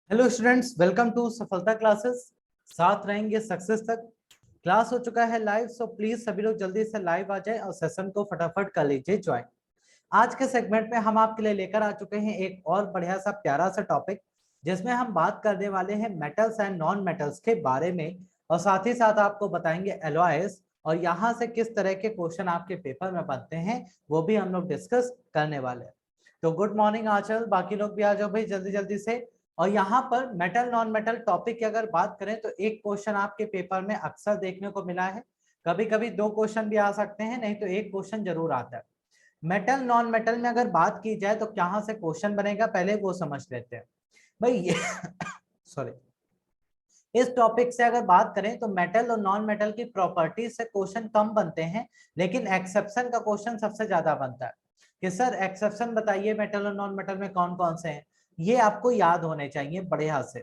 Hello students, welcome to सफलता classes. साथ रहेंगे सक्सेस तक। क्लास हो चुका है लाइव, सो प्लीज सभी लोग जल्दी से लाइव आ जाएं और सेशन को फटाफट कर लीजिए ज्वाइन। आज के सेगमेंट में हम आपके लिए लेकर आ चुके हैं एक और बढ़िया सा प्यारा सा टॉपिक, जिसमें हम बात करने वाले हैं मेटल्स एंड नॉन मेटल्स के बारे में, और साथ ही साथ आपको बताएंगे एलॉयज और यहाँ से किस तरह के क्वेश्चन आपके पेपर में बनते हैं वो भी हम लोग डिस्कस करने वाले हैं। तो गुड मॉर्निंग आंचल, बाकी लोग भी आ जाओ भाई जल्दी जल्दी से। और यहाँ पर मेटल नॉन मेटल टॉपिक की अगर बात करें तो एक क्वेश्चन आपके पेपर में अक्सर देखने को मिला है। कभी कभी दो क्वेश्चन भी आ सकते हैं, नहीं तो एक क्वेश्चन जरूर आता है। मेटल नॉन मेटल में अगर बात की जाए तो कहाँ से क्वेश्चन बनेगा पहले वो समझ लेते हैं भाई। सॉरी, इस टॉपिक से अगर बात करें तो मेटल और नॉन मेटल की प्रॉपर्टीज से क्वेश्चन कम बनते हैं, लेकिन एक्सेप्शन का क्वेश्चन सबसे ज्यादा बनता है कि सर एक्सेप्शन बताइए मेटल और नॉन मेटल में कौन कौन से हैं। ये आपको याद होने चाहिए बढ़िया से।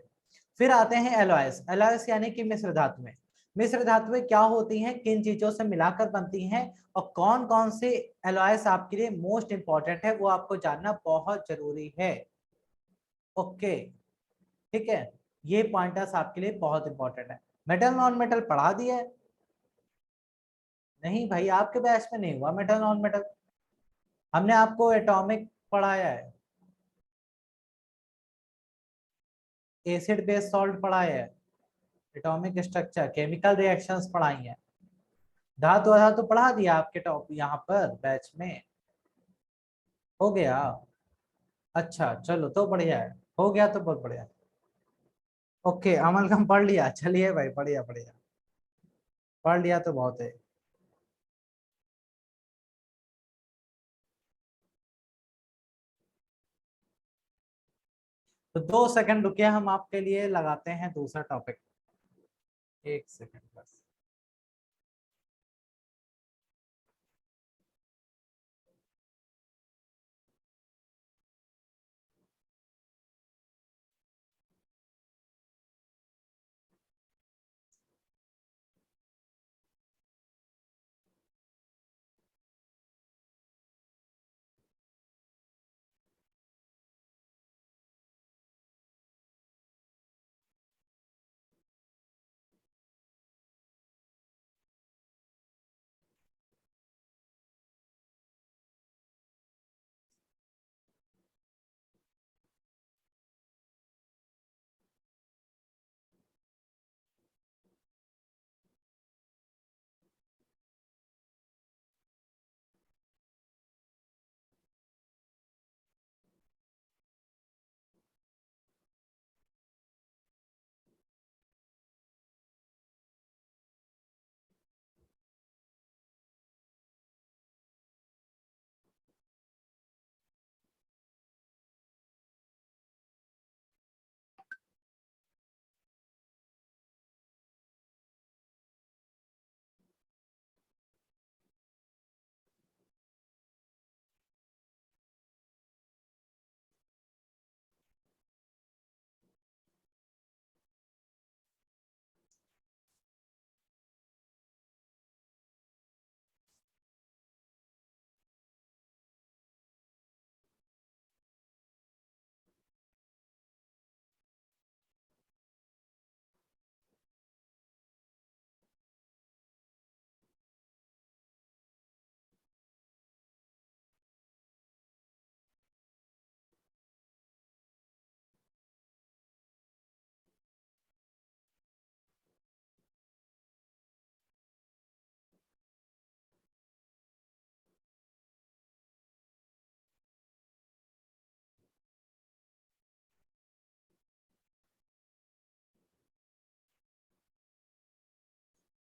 फिर आते हैं एलॉयस। एलॉयस यानी कि मिश्र धातुएं। मिश्र धातुएं क्या होती हैं, किन चीजों से मिलाकर बनती हैं, और कौन कौन से एलॉयस आपके लिए मोस्ट इंपॉर्टेंट है वो आपको जानना बहुत जरूरी है। ओके, ठीक है, ये पॉइंटर्स आपके लिए बहुत इंपॉर्टेंट है। मेटल नॉन मेटल पढ़ा दिया है? नहीं भाई, आपके बैच में नहीं हुआ मेटल नॉन मेटल। हमने आपको एटॉमिक पढ़ाया है, एसिड बेस सॉल्ट पढ़ाया है, एटॉमिक स्ट्रक्चर, केमिकल रिएक्शंस पढ़ाई हैं, धातु अधातु पढ़ा दिया आपके टॉप यहाँ पर बैच में। हो गया? अच्छा चलो, तो बढ़िया है, हो गया तो बहुत बढ़िया। ओके, अमल का पढ़ लिया, चलिए भाई, बढ़िया बढ़िया, पढ़ लिया तो बहुत है। तो 2 सेकंड रुकिए, हम आपके लिए लगाते हैं दूसरा टॉपिक। 1 सेकंड बस।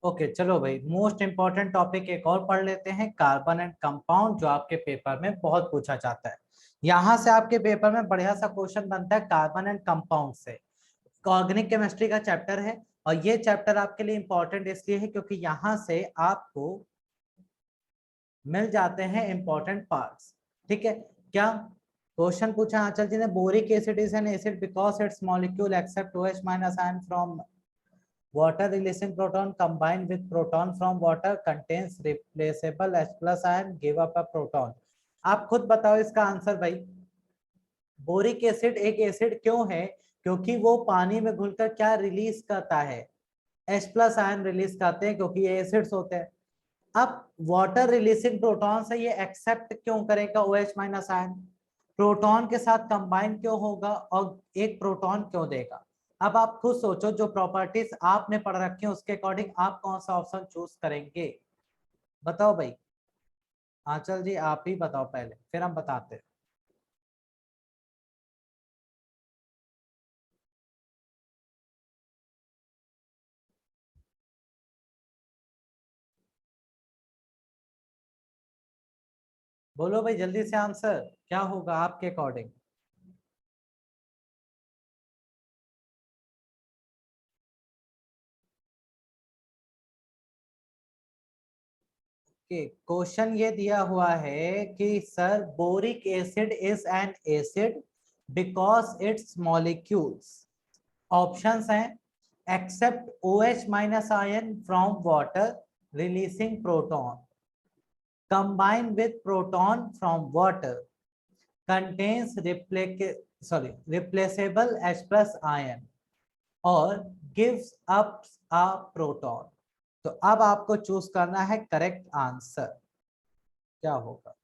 ओके चलो भाई, मोस्ट इंपॉर्टेंट टॉपिक एक और पढ़ लेते हैं, कार्बन एंड कंपाउंड, जो आपके पेपर में बहुत पूछा जाता है। यहाँ से आपके पेपर में बढ़िया सा क्वेश्चन बनता है कार्बन एंड कंपाउंड से। ऑर्गेनिक केमिस्ट्री का चैप्टर है, और ये चैप्टर आपके लिए इंपॉर्टेंट इसलिए है क्योंकि यहाँ से आपको मिल जाते हैं इंपॉर्टेंट पार्ट्स। ठीक है, क्या क्वेश्चन पूछा आंचल जी ने, boric acid is an acid because its molecule accept OH minus ion from water releasing proton combined with proton from water contains replaceable H plus ion give up a proton। आप खुद बताओ इसका answer भाई। Boric acid एक acid क्यों है क्योंकि वो पानी में घुलकर क्या रिलीज करता है, H+ आयन रिलीज करते हैं, क्योंकि ये एसिड्स होते हैं। अब वाटर रिलीजिंग प्रोटॉन से ये एक्सेप्ट क्यों करेगा OH- आयन, प्रोटॉन के साथ कंबाइन क्यों होगा और एक प्रोटॉन क्यों देगा। अब आप खुद सोचो, जो प्रॉपर्टीज आपने पढ़ रखी है उसके अकॉर्डिंग आप कौन सा ऑप्शन चूज करेंगे, बताओ भाई। आंचल जी आप ही बताओ पहले, फिर हम बताते हैं। बोलो भाई जल्दी से आंसर, क्या होगा आपके अकॉर्डिंग। क्वेश्चन ये दिया हुआ है कि sir boric acid is an acid because its molecules, options हैं except OH- ion from water releasing proton, combine with proton from water, contains replaceable H+ ion, और गिव्स अप अ प्रोटॉन। तो अब आपको चूज करना है correct answer, क्या होगा।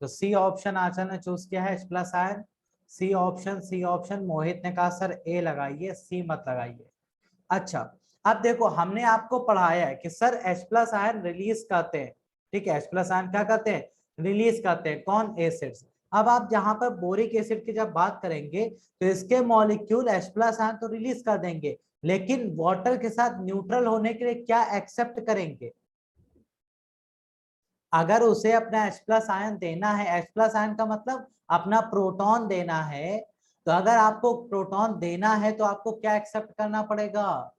तो सी ऑप्शन आचार्य ने चूज किया है H+ आयन, सी ऑप्शन मोहित ने कहा सर ए लगाइए, सी मत लगाइए। अच्छा, अब देखो हमने आपको पढ़ाया है कि सर H+ आयन रिलीज करते हैं, ठीक है, H+ आयन क्या करते हैं, रिलीज करते हैं, कौन, एसिड्स। अब आप जहां पर बोरिक एसिड की जब बात करेंगे तो इसके मॉलिक्यूल H+ आयन तो रिलीज कर देंगे, लेकिन वाटर के साथ न्यूट्रल होने के लिए क्या एक्सेप्ट करेंगे, अगर उसे अपना H+ आयन देना है, H+ आयन का मतलब अपना प्रोटॉन देना है, तो अगर आपको प्रोटॉन देना है तो आपको क्या एक्सेप्ट करना पड़ेगा,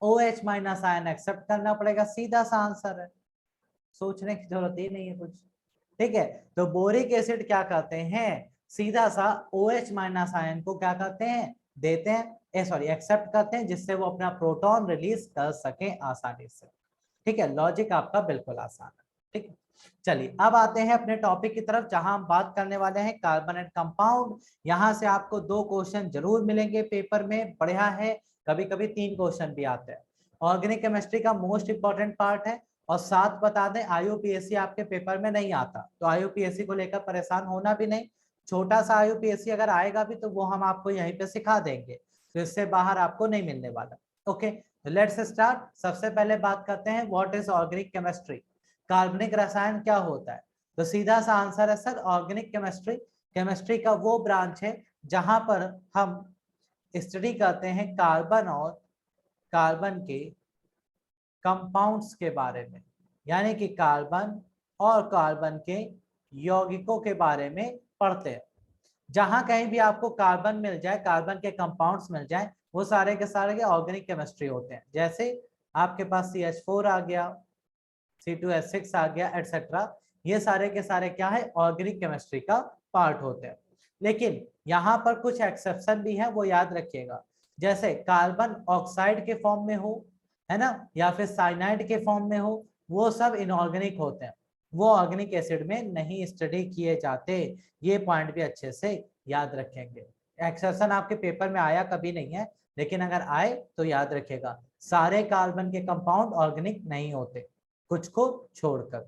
OH- आयन एक्सेप्ट करना पड़ेगा, सीधा सा आंसर है, सोचने की जरूरत ही नहीं है कुछ। ठीक है, तो बोरिक एसिड क्या करते हैं, सीधा सा OH- आयन को क्या करते हैं, देते हैं, सॉरी एक्सेप्ट करते हैं, जिससे वो अपना प्रोटॉन रिलीज कर सके आसानी से। ठीक है, लॉजिक आपका बिल्कुल आसान है। ठीक है, चलिए अब आते हैं अपने टॉपिक की तरफ, जहां हम बात करने वाले हैं कार्बोनेट कंपाउंड। यहां से आपको 2 क्वेश्चन जरूर मिलेंगे पेपर में, बढ़िया है, कभी कभी 3 क्वेश्चन भी आते हैं। ऑर्गेनिक केमिस्ट्री का मोस्ट इंपॉर्टेंट पार्ट है, और साथ बता दें IUPAC आपके पेपर में नहीं आता, तो IUPAC को लेकर परेशान होना भी नहीं, छोटा सा IUPAC अगर आएगा भी तो वो हम आपको यहीं पे सिखा देंगे, तो इससे बाहर आपको नहीं मिलने वाला। Okay, let's start. सबसे पहले बात करते हैं व्हाट इज ऑर्गेनिक केमिस्ट्री, कार्बनिक रसायन क्या होता है। तो सीधा सा आंसर है सर ऑर्गेनिक केमिस्ट्री, केमिस्ट्री का वो ब्रांच है जहां पर हम स्टडी करते हैं कार्बन और कार्बन के कंपाउंड्स के बारे में, यानी कि कार्बन और कार्बन के यौगिकों के बारे में पढ़ते हैं। जहां कहीं भी आपको कार्बन मिल जाए, कार्बन के कंपाउंड्स मिल जाए, वो सारे के सारे ऑर्गेनिक केमिस्ट्री होते हैं। जैसे आपके पास CH4 आ गया, C2H6 आ गया, एटसेट्रा, ये सारे के सारे क्या है, ऑर्गेनिक केमिस्ट्री का पार्ट होते हैं। लेकिन यहाँ पर कुछ एक्सेप्शन भी है, वो याद रखिएगा। जैसे कार्बन ऑक्साइड के फॉर्म में हो, है ना, या फिर साइनाइड के फॉर्म में हो, वो सब इनऑर्गेनिक होते हैं, वो ऑर्गेनिक एसिड में नहीं स्टडी किए जाते। ये पॉइंट भी अच्छे से याद रखेंगे। एक्सेप्शन आपके पेपर में आया कभी नहीं है, लेकिन अगर आए तो याद रखिएगा, सारे कार्बन के कंपाउंड ऑर्गेनिक नहीं होते, कुछ को छोड़कर।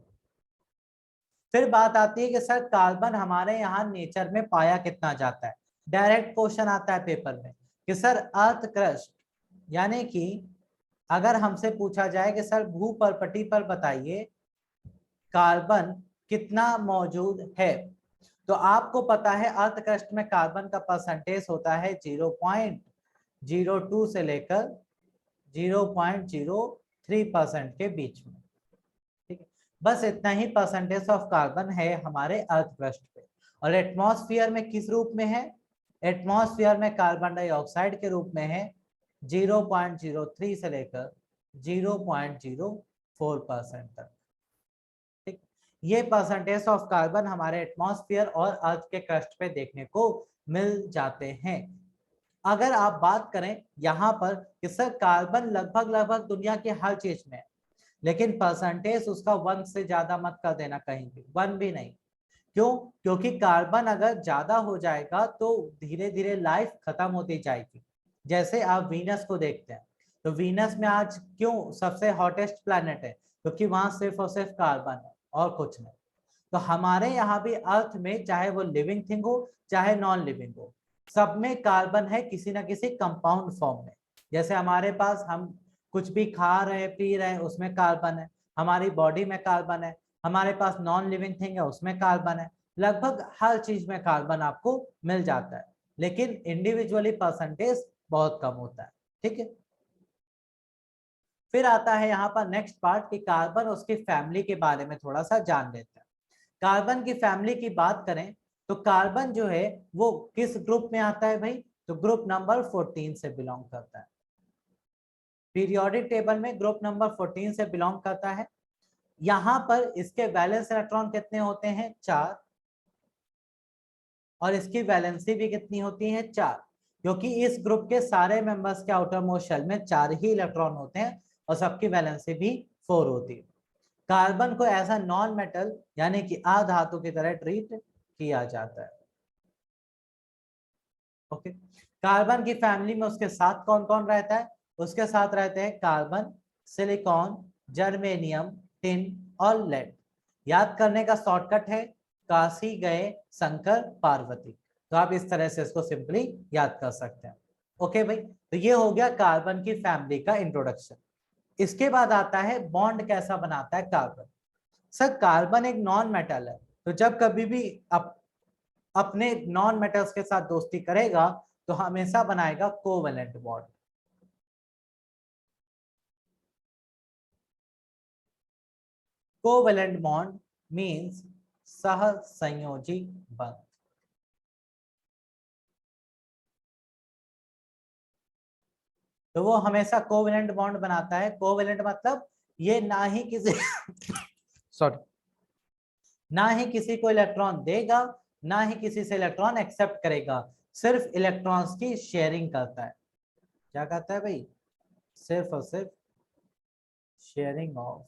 फिर बात आती है कि सर कार्बन हमारे यहाँ नेचर में पाया कितना जाता है। डायरेक्ट क्वेश्चन आता है पेपर में कि सर अर्थ क्रस्ट, यानी कि अगर हमसे पूछा जाए कि सर भूपर्पटी पर बताइए कार्बन कितना मौजूद है, तो आपको पता है अर्थ क्रस्ट में कार्बन का परसेंटेज होता है 0.02 से लेकर 0.03% के बीच में। ठीक है, बस इतना ही परसेंटेज ऑफ कार्बन है हमारे अर्थ क्रस्ट पे। और एटमॉस्फेयर में किस रूप में है, एटमॉस्फेयर में कार्बन डाइऑक्साइड के रूप में है, 0.03 से लेकर 0.04% तक। ठीक, ये परसेंटेज ऑफ कार्बन हमारे एटमॉस्फेयर और अर्थ के क्रस्ट पे देखने को मिल जाते हैं। अगर आप बात करें यहाँ पर कि सर कार्बन लगभग लगभग दुनिया की हर चीज में है, लेकिन परसेंटेज उसका 1 से ज्यादा मत कर देना कहीं भी, 1 भी नहीं, क्यों? क्योंकि कार्बन अगर ज्यादा हो जाएगा तो धीरे धीरे लाइफ खत्म होती जाएगी। जैसे आप वीनस को देखते हैं, तो वीनस में आज क्यों सबसे हॉटेस्ट प्लैनेट है? क्योंकि वहां सिर्फ और सिर्फ कार्बन है और कुछ नहीं। तो हमारे यहाँ भी अर्थ में चाहे वो लिविंग थिंग हो चाहे नॉन लिविंग हो, सब में कार्बन है किसी ना किसी कंपाउंड फॉर्म में। जैसे हमारे पास हम कुछ भी खा रहे हैं पी रहे हैं उसमें कार्बन है, हमारी बॉडी में कार्बन है, हमारे पास नॉन लिविंग थिंग है उसमें कार्बन है। लगभग हर चीज में कार्बन आपको मिल जाता है, लेकिन इंडिविजुअली परसेंटेज बहुत कम होता है। ठीक है, फिर आता है यहाँ पर नेक्स्ट पार्ट कि कार्बन उसकी फैमिली के बारे में थोड़ा सा जान लेते हैं। कार्बन की फैमिली की बात करें तो कार्बन जो है वो किस ग्रुप में आता है भाई? तो ग्रुप नंबर 14 से बिलोंग करता है। पीरियोडिक टेबल में ग्रुप नंबर 14 से बिलोंग करता है। यहां पर इसके वैलेंस इलेक्ट्रॉन कितने होते हैं? 4। और इसकी वैलेंसी भी कितनी होती है? 4। क्योंकि इस ग्रुप के सारे मेंबर्स के आउटर मोस्ट शेल में 4 ही इलेक्ट्रॉन होते हैं और सबकी वैलेंसी भी 4 होती है। कार्बन को ऐसा नॉन मेटल यानी कि अधातु की तरह ट्रीट किया जाता है। ओके, कार्बन की फैमिली में उसके साथ कौन कौन रहता है? उसके साथ रहते हैं कार्बन, सिलिकॉन, जर्मेनियम, टिन और लेड। याद करने का शॉर्टकट है काशी गए शंकर पार्वती। तो आप इस तरह से इसको सिंपली याद कर सकते हैं। ओके भाई, तो ये हो गया कार्बन की फैमिली का इंट्रोडक्शन। इसके बाद आता है बॉन्ड कैसा बनाता है कार्बन। सर कार्बन एक नॉन मेटल है, तो जब कभी भी अपने नॉन मेटल्स के साथ दोस्ती करेगा तो हमेशा बनाएगा covalent bond. Covalent bond means सह संयोजी बंध। तो वो हमेशा कोवेलेंट बॉन्ड बनाता है। कोवेलेंट मतलब ये ना ही किसी सॉरी, ना ही किसी को इलेक्ट्रॉन देगा ना ही किसी से इलेक्ट्रॉन एक्सेप्ट करेगा, सिर्फ इलेक्ट्रॉन्स की शेयरिंग करता है। क्या कहता है भाई? सिर्फ और सिर्फ शेयरिंग ऑफ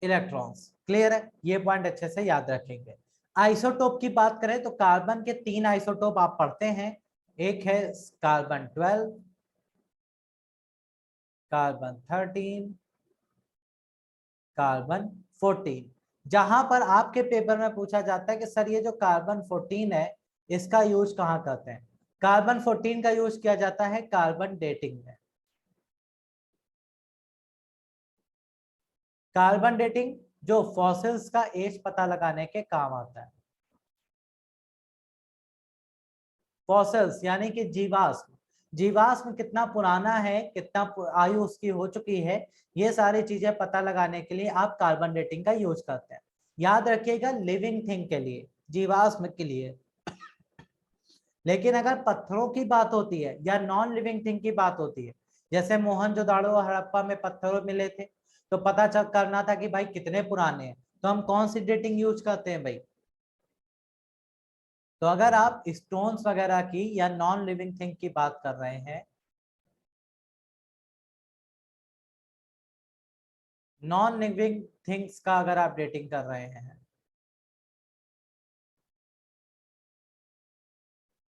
इलेक्ट्रॉन्स। क्लियर है? ये पॉइंट अच्छे से याद रखेंगे। आइसोटोप की बात करें तो कार्बन के 3 आइसोटोप आप पढ़ते हैं। एक है कार्बन 12, कार्बन 13, कार्बन 14। जहां पर आपके पेपर में पूछा जाता है कि सर ये जो कार्बन 14 है इसका यूज कहाँ करते हैं? कार्बन 14 का यूज किया जाता है कार्बन डेटिंग में। कार्बन डेटिंग जो फॉसिल्स का एज पता लगाने के काम आता है। फॉसिल्स यानी कि जीवाश्म, जीवाश्म कितना पुराना है, कितना आयु उसकी हो चुकी है, ये सारी चीजें पता लगाने के लिए आप कार्बन डेटिंग का यूज करते हैं। याद रखिएगा लिविंग थिंग के लिए, जीवाश्म के लिए। लेकिन अगर पत्थरों की बात होती है या नॉन लिविंग थिंग की बात होती है, जैसे मोहनजोदाड़ो और हड़प्पा में पत्थरों मिले थे, तो पता चल करना था कि भाई कितने पुराने हैं, तो हम कौन सी डेटिंग यूज करते हैं भाई? तो अगर आप स्टोन्स वगैरह की या नॉन लिविंग थिंग की बात कर रहे हैं, नॉन लिविंग थिंग्स का अगर आप डेटिंग कर रहे हैं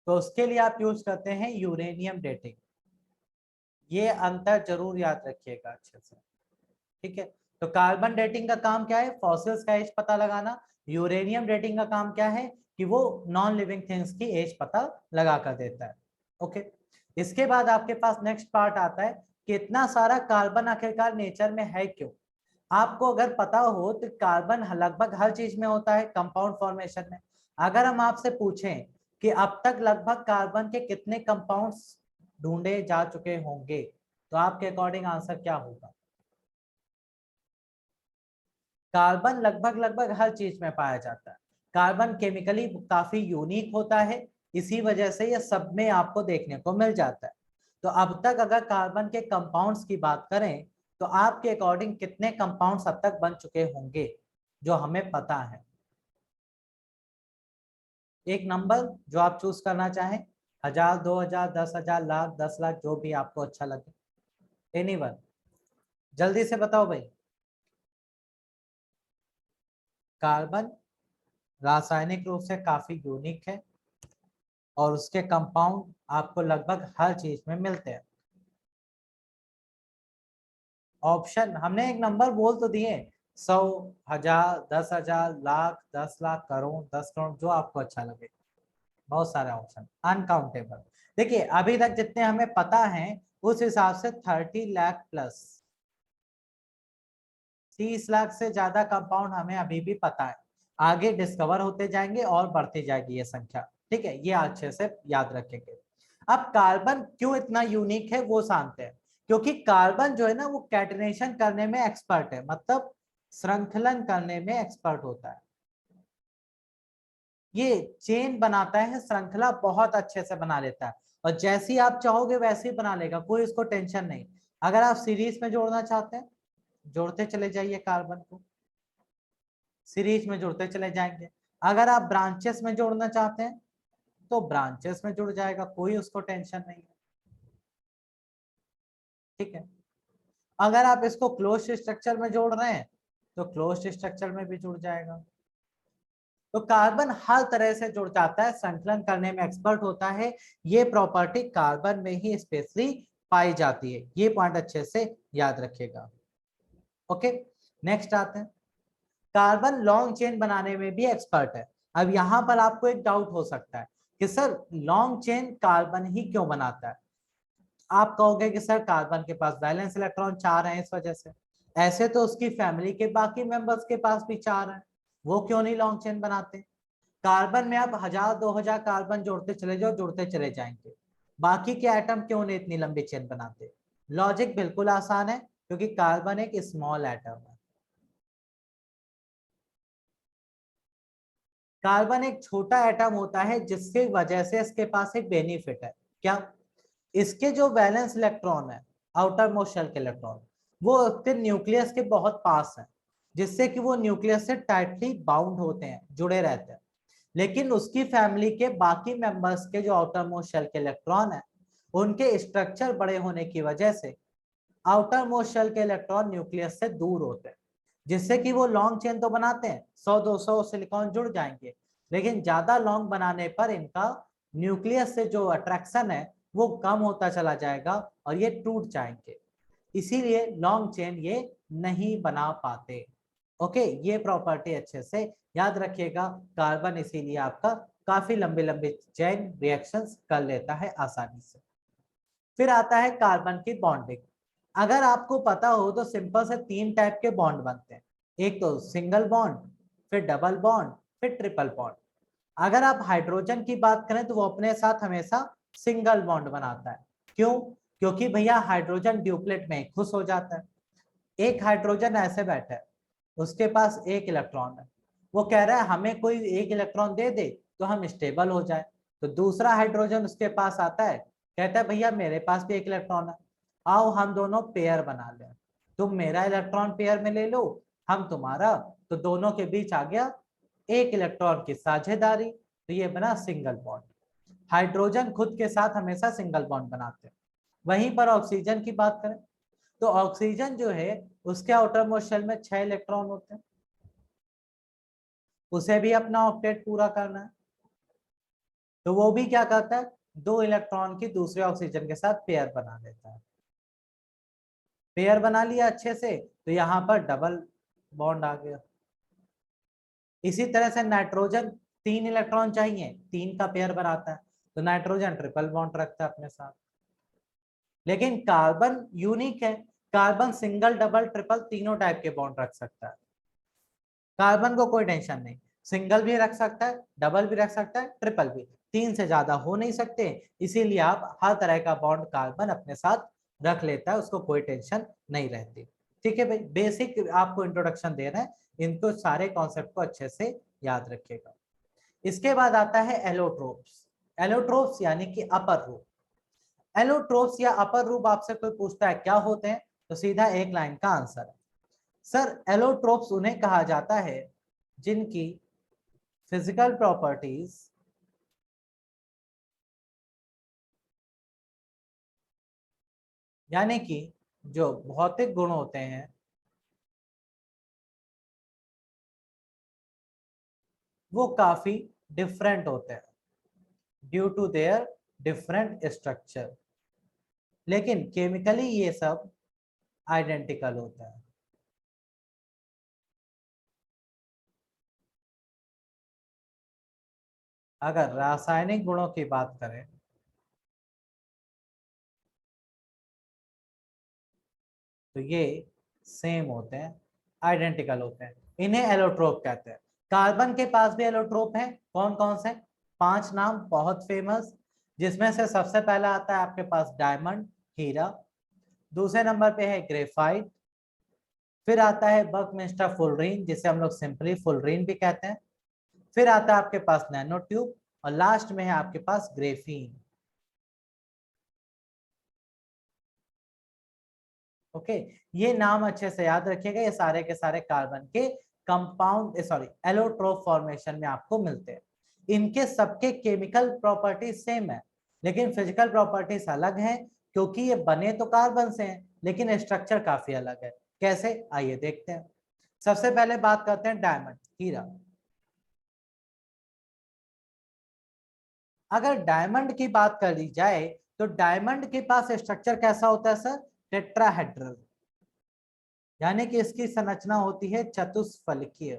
तो उसके लिए आप यूज करते हैं यूरेनियम डेटिंग। ये अंतर जरूर याद रखिएगा अच्छे से। ठीक है, तो कार्बन डेटिंग का काम क्या है? फॉसिल्स का एज पता लगाना। यूरेनियम डेटिंग का काम क्या है? कि वो नॉन लिविंग थिंग्स की एज पता लगा कर देता है। ओके, इसके बाद आपके पास नेक्स्ट पार्ट आता है कि इतना सारा कार्बन आखिरकार नेचर में है क्यों? आपको अगर पता हो तो कार्बन लगभग हर चीज में होता है कंपाउंड फॉर्मेशन में। अगर हम आपसे पूछें कि अब तक लगभग कार्बन के कितने कंपाउंड्स ढूंढे जा चुके होंगे, तो आपके अकॉर्डिंग आंसर क्या होगा? कार्बन लगभग लगभग हर चीज में पाया जाता है। कार्बन केमिकली काफी यूनिक होता है, इसी वजह से ये सब में आपको देखने को मिल जाता है। तो अब तक अगर कार्बन के कंपाउंड्स की बात करें तो आपके अकॉर्डिंग कितने कंपाउंड्स अब तक बन चुके होंगे जो हमें पता है? एक नंबर जो आप चूज करना चाहें, 1000, 2000, 10,000, लाख, 10 लाख, जो भी आपको अच्छा लगे। एनीवन, जल्दी से बताओ भाई। कार्बन रासायनिक रूप से काफी यूनिक है और उसके कंपाउंड आपको लगभग हर चीज में मिलते हैं। ऑप्शन हमने एक नंबर बोल तो दिए, 100, 1000, 10,000, लाख, 10 लाख, करोड़, 10 करोड़, जो आपको अच्छा लगे। बहुत सारे ऑप्शन, अनकाउंटेबल। देखिए अभी तक जितने हमें पता है उस हिसाब से 30 लाख प्लस, 30 लाख से ज्यादा कंपाउंड हमें अभी भी पता है। आगे डिस्कवर होते जाएंगे और बढ़ती जाएगी ये संख्या। ठीक है, ये अच्छे से याद रखेंगे। अब कार्बन क्यों इतना यूनिक है वो जानते हैं। क्योंकि कार्बन जो है ना वो कैटनेशन करने में एक्सपर्ट है, मतलब श्रृंखलन करने में एक्सपर्ट होता है। ये चेन बनाता है, श्रृंखला बहुत अच्छे से बना लेता है और जैसी आप चाहोगे वैसे ही बना लेगा, कोई इसको टेंशन नहीं। अगर आप सीरीज में जोड़ना चाहते हैं जोड़ते चले जाइए, कार्बन को सीरीज में जोड़ते चले जाएंगे। अगर आप ब्रांचेस में जोड़ना चाहते हैं तो ब्रांचेस में जुड़ जाएगा, कोई उसको टेंशन नहीं है। ठीक है, अगर आप इसको क्लोज स्ट्रक्चर में जोड़ रहे हैं तो क्लोज स्ट्रक्चर में भी जुड़ जाएगा। तो कार्बन हर तरह से जुड़ जाता है, संकलन करने में एक्सपर्ट होता है। ये प्रॉपर्टी कार्बन में ही स्पेशली पाई जाती है, ये पॉइंट अच्छे से याद रखिएगा। ओके, नेक्स्ट आते हैं। कार्बन लॉन्ग चेन बनाने में भी एक्सपर्ट है। अब यहां पर आपको एक डाउट हो सकता है कि सर लॉन्ग चेन कार्बन ही क्यों बनाता है। आप कहोगे कि सर कार्बन के पास वैलेंस इलेक्ट्रॉन 4 हैं इस वजह से। ऐसे तो उसकी फैमिली के बाकी मेंबर्स के पास भी 4 हैं, वो क्यों नहीं लॉन्ग चेन बनाते। कार्बन में आप 1000 2000 कार्बन जोड़ते चले जाओ, जोड़ते चले जाएंगे, बाकी के एटम क्यों नहीं इतनी लंबी चेन बनाते। लॉजिक बिल्कुल आसान है, क्योंकि कार्बन एक स्मॉल एटम है। कार्बन एक छोटा एटम होता है जिसकी वजह से इसके पास एक बेनिफिट है। क्या, इसके जो वैलेंस इलेक्ट्रॉन है, आउटर मोस्ट शेल के इलेक्ट्रॉन, वो उसके न्यूक्लियस के बहुत पास है, जिससे कि वो न्यूक्लियस से टाइटली बाउंड होते हैं, जुड़े रहते हैं। लेकिन उसकी फैमिली के बाकी मेंबर्स के जो आउटर मोस्ट शेल के इलेक्ट्रॉन है, उनके स्ट्रक्चर बड़े होने की वजह से आउटर मोस्ट शेल के इलेक्ट्रॉन न्यूक्लियस से दूर होते हैं, जिससे कि वो लॉन्ग चेन तो बनाते हैं, 100 200 सिलिकॉन जुड़ जाएंगे, लेकिन ज्यादा लॉन्ग बनाने पर इनका न्यूक्लियस से जो अट्रैक्शन है वो कम होता चला जाएगा और ये टूट जाएंगे। इसीलिए लॉन्ग चेन ये नहीं बना पाते। ओके, ये प्रॉपर्टी अच्छे से याद रखिएगा। कार्बन इसीलिए आपका काफी लंबे लंबे चेन रिएक्शंस कर लेता है आसानी से। फिर आता है कार्बन की बॉन्डिंग। अगर आपको पता हो तो सिंपल से 3 टाइप के बॉन्ड बनते हैं। एक तो सिंगल बॉन्ड, फिर डबल बॉन्ड, फिर ट्रिपल बॉन्ड। अगर आप हाइड्रोजन की बात करें तो वो अपने साथ हमेशा सिंगल बॉन्ड बनाता है। क्यों? क्योंकि भैया हाइड्रोजन ड्यूप्लेट में खुश हो जाता है। एक हाइड्रोजन ऐसे बैठा है, उसके पास एक इलेक्ट्रॉन है, वो कह रहा है हमें कोई एक इलेक्ट्रॉन दे दे तो हम स्टेबल हो जाए। तो दूसरा हाइड्रोजन उसके पास आता है, कहता है भैया मेरे पास भी एक इलेक्ट्रॉन है, आओ हम दोनों पेयर बना लें, तुम मेरा इलेक्ट्रॉन पेयर में ले लो, हम तुम्हारा, तो दोनों के बीच आ गया एक इलेक्ट्रॉन की साझेदारी, तो ये बना सिंगल बॉन्ड। हाइड्रोजन खुद के साथ हमेशा सिंगल बॉन्ड बनाते हैं। वहीं पर ऑक्सीजन की बात करें तो ऑक्सीजन जो है उसके आउटर मोस्ट शेल में 6 इलेक्ट्रॉन होते हैं, उसे भी अपना ऑक्टेट पूरा करना है। तो वो भी क्या करता है, 2 इलेक्ट्रॉन की दूसरे ऑक्सीजन के साथ पेयर बना लेता है। पेयर बना लिया अच्छे से, तो यहाँ पर डबल बॉन्ड आ गया। इसी तरह से नाइट्रोजन 3 इलेक्ट्रॉन चाहिए, 3 का पेयर बनाता है, तो नाइट्रोजन ट्रिपल बॉन्ड रखता है अपने साथ। लेकिन कार्बन यूनिक है, कार्बन सिंगल डबल ट्रिपल तीनों टाइप के बॉन्ड रख सकता है। कार्बन को कोई टेंशन नहीं, सिंगल भी रख सकता है, डबल भी रख सकता है, ट्रिपल भी, 3 से ज्यादा हो नहीं सकते। इसीलिए आप हर तरह का बॉन्ड कार्बन अपने साथ रख लेता है, उसको कोई टेंशन नहीं रहती। ठीक है भाई, बेसिक आपको इंट्रोडक्शन दे रहे हैं, इनको सारे कॉन्सेप्ट को अच्छे से याद रखिएगा। इसके बाद आता है एलोट्रोप्स। एलोट्रोप्स यानी कि अपर रूप। एलोट्रोप्स या अपर रूप आपसे कोई पूछता है क्या होते हैं, तो सीधा एक लाइन का आंसर है सर, एलोट्रोप्स उन्हें कहा जाता है जिनकी फिजिकल प्रॉपर्टीज यानी कि जो भौतिक गुण होते हैं वो काफी डिफरेंट होते हैं due to their different structure, लेकिन केमिकली ये सब आइडेंटिकल होता है। अगर रासायनिक गुणों की बात करें तो ये सेम होते हैं, आइडेंटिकल होते हैं, इन्हें एलोट्रोप कहते हैं। कार्बन के पास भी एलोट्रोप है, कौन कौन से? 5 नाम बहुत फेमस, जिसमें से सबसे पहला आता है आपके पास डायमंड, हीरा। दूसरे नंबर पे है ग्रेफाइट। फिर आता है बकमिंस्टर फुलरीन, जिसे हम लोग सिंपली फुलरीन भी कहते हैं। फिर आता है आपके पास नैनो ट्यूब, और लास्ट में है आपके पास ग्रेफीन। ओके, ये नाम अच्छे से याद रखिएगा, ये सारे के सारे कार्बन के कंपाउंड सॉरी एलोट्रोप फॉर्मेशन में आपको मिलते हैं। इनके सबके केमिकल प्रॉपर्टीज सेम है, लेकिन फिजिकल प्रॉपर्टीज अलग हैं, क्योंकि ये बने तो कार्बन से हैं लेकिन स्ट्रक्चर काफी अलग है। कैसे, आइए देखते हैं। सबसे पहले बात करते हैं डायमंड, हीरा। अगर डायमंड की बात कर ली जाए तो डायमंड के पास स्ट्रक्चर कैसा होता है सर? टेट्राहेड्रल, यानी कि इसकी संरचना होती है चतुष्फलकीय।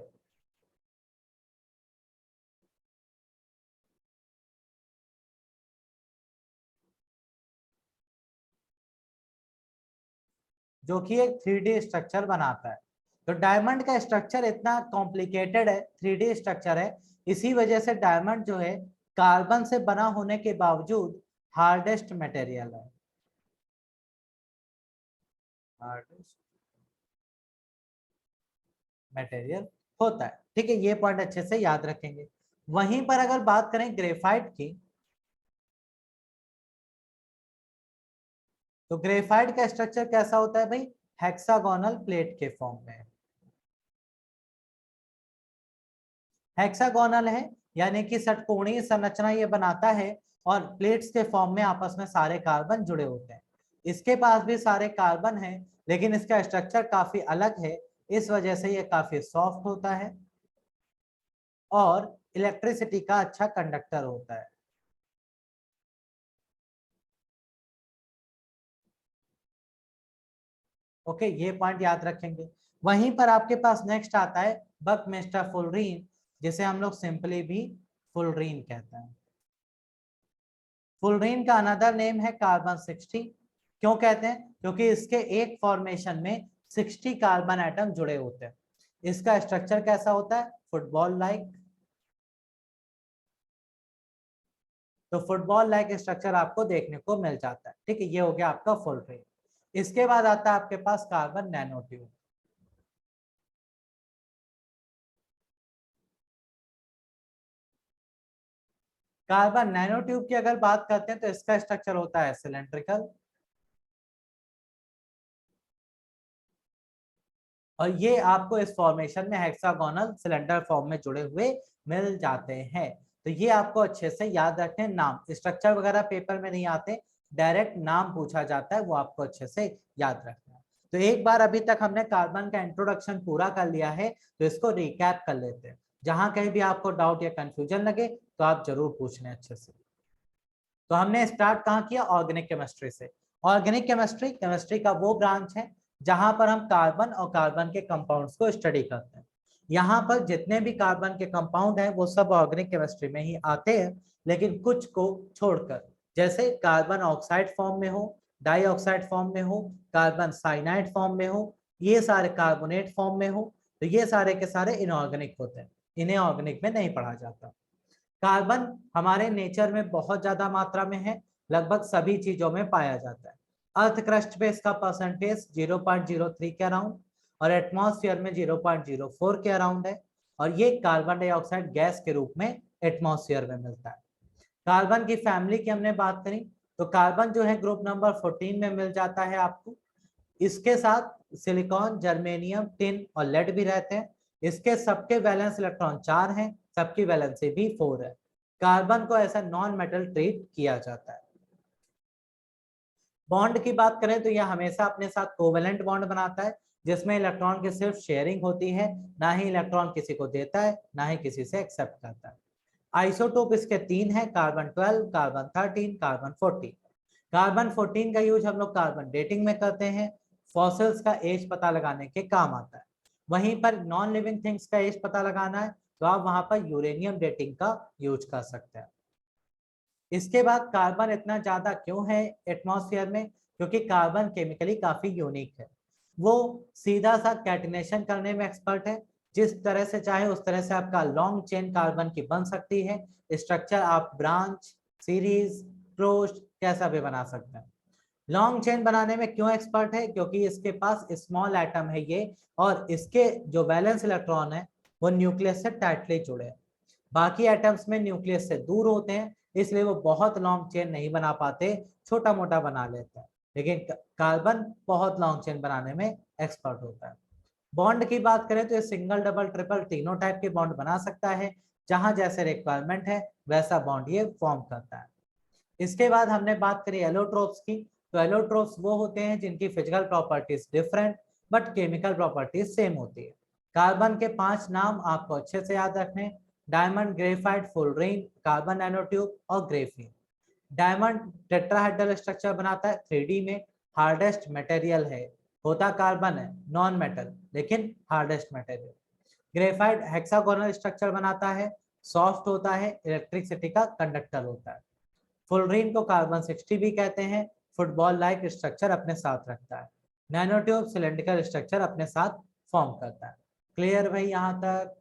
जो कि एक 3D स्ट्रक्चर बनाता है। तो डायमंड का स्ट्रक्चर इतना कॉम्प्लिकेटेड है, 3D स्ट्रक्चर है, इसी वजह से डायमंड जो है कार्बन से बना होने के बावजूद हार्डेस्ट मटेरियल है। हार्डेस्ट मटेरियल होता है, ठीक है, ये पॉइंट अच्छे से याद रखेंगे। वहीं पर अगर बात करें ग्रेफाइट की, तो ग्रेफाइट का स्ट्रक्चर कैसा होता है भाई? हेक्सागोनल प्लेट के फॉर्म में। हेक्सागोनल है, यानी कि षटकोणीय संरचना ये बनाता है, और प्लेट्स के फॉर्म में आपस में सारे कार्बन जुड़े होते हैं। इसके पास भी सारे कार्बन हैं, लेकिन इसका स्ट्रक्चर काफी अलग है, इस वजह से ये काफी सॉफ्ट होता है और इलेक्ट्रिसिटी का अच्छा कंडक्टर होता है। ओके, ये पॉइंट याद रखेंगे। वहीं पर आपके पास नेक्स्ट आता है बकमिस्टर फुलरीन, जिसे हम लोग सिंपली भी फुलरीन कहते हैं। फुलरीन का अनदर नेम है कार्बन 60। क्यों कहते हैं? क्योंकि इसके एक फॉर्मेशन में 60 कार्बन एटम जुड़े होते हैं। इसका स्ट्रक्चर कैसा होता है? Football like. तो फुटबॉल लाइक स्ट्रक्चर आपको देखने को मिल जाता है, ठीक है, ये हो गया आपका फुलरीन। इसके बाद आता है आपके पास carbon nano tube. Carbon nano tube की अगर बात करते हैं तो इसका स्ट्रक्चर होता है सिलेंड्रिकल, और ये आपको इस फॉर्मेशन में हेक्सागोनल सिलेंडर फॉर्म में जुड़े हुए मिल जाते हैं। तो ये आपको अच्छे से याद रखें, नाम स्ट्रक्चर वगैरह पेपर में नहीं आते, डायरेक्ट नाम पूछा जाता है, वो आपको अच्छे से याद रखना है। तो एक बार अभी तक हमने कार्बन का इंट्रोडक्शन पूरा कर लिया है, तो इसको रिकैप कर लेते हैं। जहां कहीं भी आपको डाउट या कंफ्यूजन लगे तो आप जरूर पूछ लें अच्छे से। तो हमने स्टार्ट कहाँ किया? ऑर्गेनिक केमिस्ट्री से। ऑर्गेनिक केमिस्ट्री केमिस्ट्री का वो ब्रांच है जहां पर हम कार्बन और कार्बन के कंपाउंड्स को स्टडी करते हैं। यहाँ पर जितने भी कार्बन के कंपाउंड हैं वो सब ऑर्गेनिक केमिस्ट्री में ही आते हैं, लेकिन कुछ को छोड़कर, जैसे कार्बन ऑक्साइड फॉर्म में हो, डाइऑक्साइड फॉर्म में हो, कार्बन साइनाइड फॉर्म में हो, ये सारे कार्बोनेट फॉर्म में हो, तो ये सारे के सारे इनऑर्गेनिक होते हैं, इन्हें ऑर्गेनिक में नहीं पढ़ा जाता। कार्बन हमारे नेचर में बहुत ज्यादा मात्रा में है, लगभग सभी चीजों में पाया जाता है। अर्थ क्रस्ट पे इसका परसेंटेज 0.03 के अराउंड, और एटमॉस्फेयर में 0.04 के अराउंड है, और ये कार्बन डाइऑक्साइड गैस के रूप में एटमॉस्फेयर में मिलता है। कार्बन की फैमिली की हमने बात करी, तो कार्बन जो है ग्रुप नंबर 14 में मिल जाता है आपको। इसके साथ सिलिकॉन, जर्मेनियम, टिन और लेड भी रहते हैं। इसके सबके वैलेंस इलेक्ट्रॉन 4 हैं, सबकी वैलेंसी भी 4 है। कार्बन को ऐसा नॉन मेटल ट्रीट किया जाता है। बॉन्ड की बात करें तो यह हमेशा अपने साथ कोवेलेंट बॉन्ड बनाता है, जिसमें इलेक्ट्रॉन की सिर्फ शेयरिंग होती है, ना ही इलेक्ट्रॉन किसी को देता है ना ही किसी से एक्सेप्ट करता है। आइसोटोप इसके 3 है, कार्बन 12, कार्बन 13, कार्बन 14। कार्बन 14 का यूज हम लोग कार्बन डेटिंग में करते हैं, फॉसिल्स का एज पता लगाने के काम आता है। वहीं पर नॉन लिविंग थिंग्स का एज पता लगाना है तो आप वहां पर यूरेनियम डेटिंग का यूज कर सकते हैं। इसके बाद कार्बन इतना ज्यादा क्यों है एटमॉस्फेयर में, क्योंकि कार्बन केमिकली काफी यूनिक है। वो सीधा सा कैटिनेशन करने में एक्सपर्ट है, जिस तरह से चाहे उस तरह से आपका लॉन्ग चेन कार्बन की बन सकती है। स्ट्रक्चर आप ब्रांच, सीरीज, क्लोज्ड कैसा भी बना सकते हैं। लॉन्ग चेन बनाने में क्यों एक्सपर्ट है, क्योंकि इसके पास स्मॉल एटम है ये, और इसके जो वैलेंस इलेक्ट्रॉन है वो न्यूक्लियस से टाइटली जुड़े हैं। बाकी एटम्स में न्यूक्लियस से दूर होते हैं, इसलिए वो बहुत लॉन्ग चेन नहीं बना पाते, छोटा मोटा बना लेते हैं। लेकिन कार्बन बहुत लॉन्ग चेन बनाने में एक्सपर्ट होता है। बॉन्ड की बात करें तो ये सिंगल, डबल, ट्रिपल तीनों टाइप के बॉन्ड बना सकता है, जहां जैसे रिक्वायरमेंट है वैसा बॉन्ड ये फॉर्म करता है। इसके बाद हमने बात करी एलोट्रोप्स की, तो एलोट्रोप्स वो होते हैं जिनकी physical properties different but chemical properties same होती है। कार्बन के 5 नाम आपको अच्छे से याद रखने: diamond, graphite, fullerene, carbon nanotube और ग्रेफीन। डायमंड टेट्राहेड्रल स्ट्रक्चर बनाता है 3D में, हार्डेस्ट मटेरियल है, होता कार्बन है, नॉन मेटल लेकिन hardest material. Graphite hexagonal structure बनाता है, सॉफ्ट होता है, इलेक्ट्रिसिटी का कंडक्टर होता है। फुलरीन को कार्बन 60 भी कहते हैं, फुटबॉल लाइक स्ट्रक्चर अपने साथ रखता है। नैनोट्यूब सिलेंड्रिकल स्ट्रक्चर अपने साथ फॉर्म करता है। क्लियर भाई? यहां तक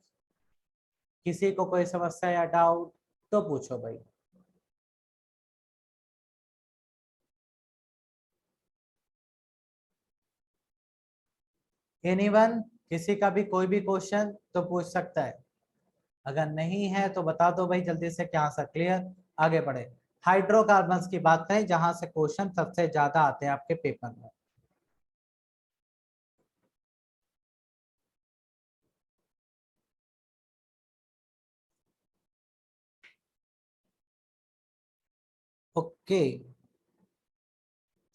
किसी को कोई समस्या या डाउट तो पूछो भाई। एनीवन, किसी का भी कोई भी क्वेश्चन तो पूछ सकता है, अगर नहीं है तो बता दो भाई जल्दी से क्या आंसर। क्लियर? आगे बढ़े। हाइड्रोकार्बन्स की बात करें, जहां से क्वेश्चन सबसे ज्यादा आते हैं आपके पेपर में। ओके,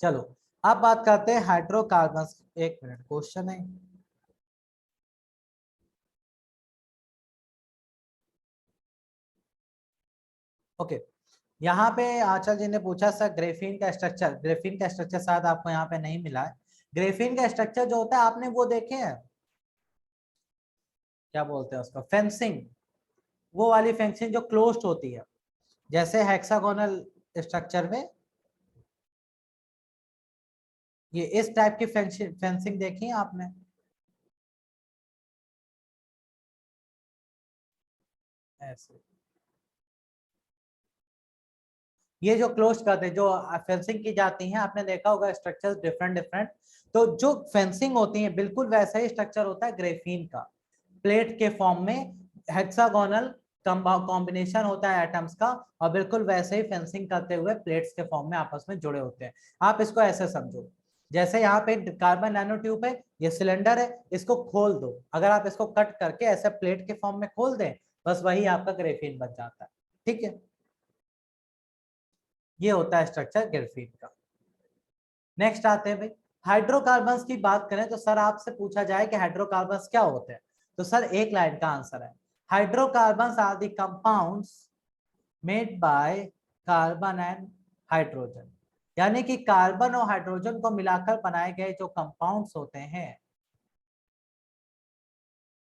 चलो अब बात करते हैं हाइड्रोकार्बन्स। एक मिनट, क्वेश्चन है। ओके, यहाँ पे आंचल जी ने पूछा सर ग्रेफीन का स्ट्रक्चर। ग्रेफीन का स्ट्रक्चर शायद आपको यहाँ पे नहीं मिला है। ग्रेफीन का स्ट्रक्चर जो होता है, आपने वो देखे हैं, क्या बोलते हैं उसको, फेंसिंग। वो वाली फेंसिंग जो क्लोज्ड होती है, जैसे हेक्सागोनल स्ट्रक्चर में ये इस टाइप की फेंसिंग देखी है आपने? ऐसे ये जो क्लोज करते हैं, जो फेंसिंग की जाती है, आपने देखा होगा स्ट्रक्चर डिफरेंट डिफरेंट। तो जो फेंसिंग होती है बिल्कुल वैसा ही स्ट्रक्चर होता है ग्रेफीन का, प्लेट के फॉर्म में, हेक्सागोनल कॉम्बिनेशन होता है एटम्स का, और बिल्कुल वैसे ही फेंसिंग करते हुए प्लेट्स के फॉर्म में आपस में जुड़े होते हैं। आप इसको ऐसे समझो, जैसे यहाँ पे कार्बन नैनो ट्यूब है, ये सिलेंडर है, इसको खोल दो, अगर आप इसको कट करके ऐसे प्लेट के फॉर्म में खोल दें, बस वही आपका ग्रेफीन बन जाता है। ठीक है, ये होता है स्ट्रक्चर ग्रेफीन का। नेक्स्ट आते हैं भाई, हाइड्रोकार्बन्स की बात करें तो सर आपसे पूछा जाए कि हाइड्रोकार्बन्स क्या होते हैं, तो सर एक लाइन का आंसर है, hydrocarbons are the compounds made by carbon and hydrogen. यानी कि कार्बन और हाइड्रोजन को मिलाकर बनाए गए जो कंपाउंड्स होते हैं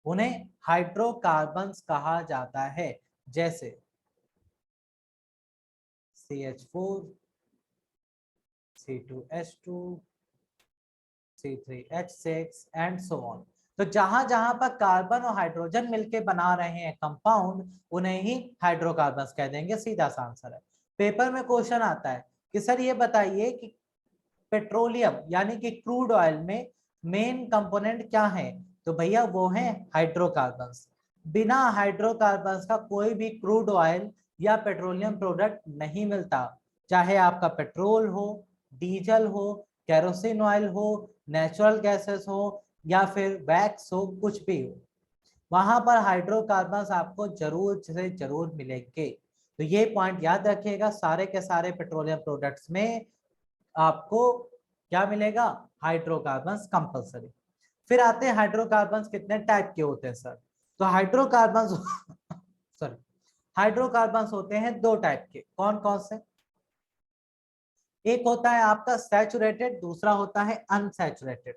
उन्हें हाइड्रोकार्बन्स कहा जाता है। जैसे CH4, C2H2, C3H6 and so on. तो जहां जहां पर कार्बन और हाइड्रोजन मिलके बना रहे हैं कंपाउंड, उन्हें ही हाइड्रोकार्बन्स कह देंगे, सीधा सा आंसर है। पेपर में क्वेश्चन आता है कि सर ये बताइए कि पेट्रोलियम यानी कि क्रूड ऑयल में मेन कंपोनेंट क्या है, तो भैया वो है हाइड्रोकार्बन्स। बिना हाइड्रोकार्बन्स का कोई भी क्रूड ऑयल या पेट्रोलियम प्रोडक्ट नहीं मिलता, चाहे आपका पेट्रोल हो, डीजल हो, केरोसिन ऑयल हो, नेचुरल गैसेस हो, या फिर वैक्स हो, कुछ भी हो, वहां पर हाइड्रोकार्बन्स आपको जरूर से जरूर मिलेंगे। तो ये पॉइंट याद रखिएगा, सारे के सारे पेट्रोलियम प्रोडक्ट्स में आपको क्या मिलेगा, हाइड्रोकार्बन्स कंपलसरी। फिर आते हैं हाइड्रोकार्बन्स कितने टाइप के होते हैं सर। तो हाइड्रोकार्बन्स सॉरी हाइड्रोकार्बन्स होते हैं दो टाइप के। कौन कौन से? एक होता है आपका सैचुरेटेड, दूसरा होता है अनसैचुरेटेड।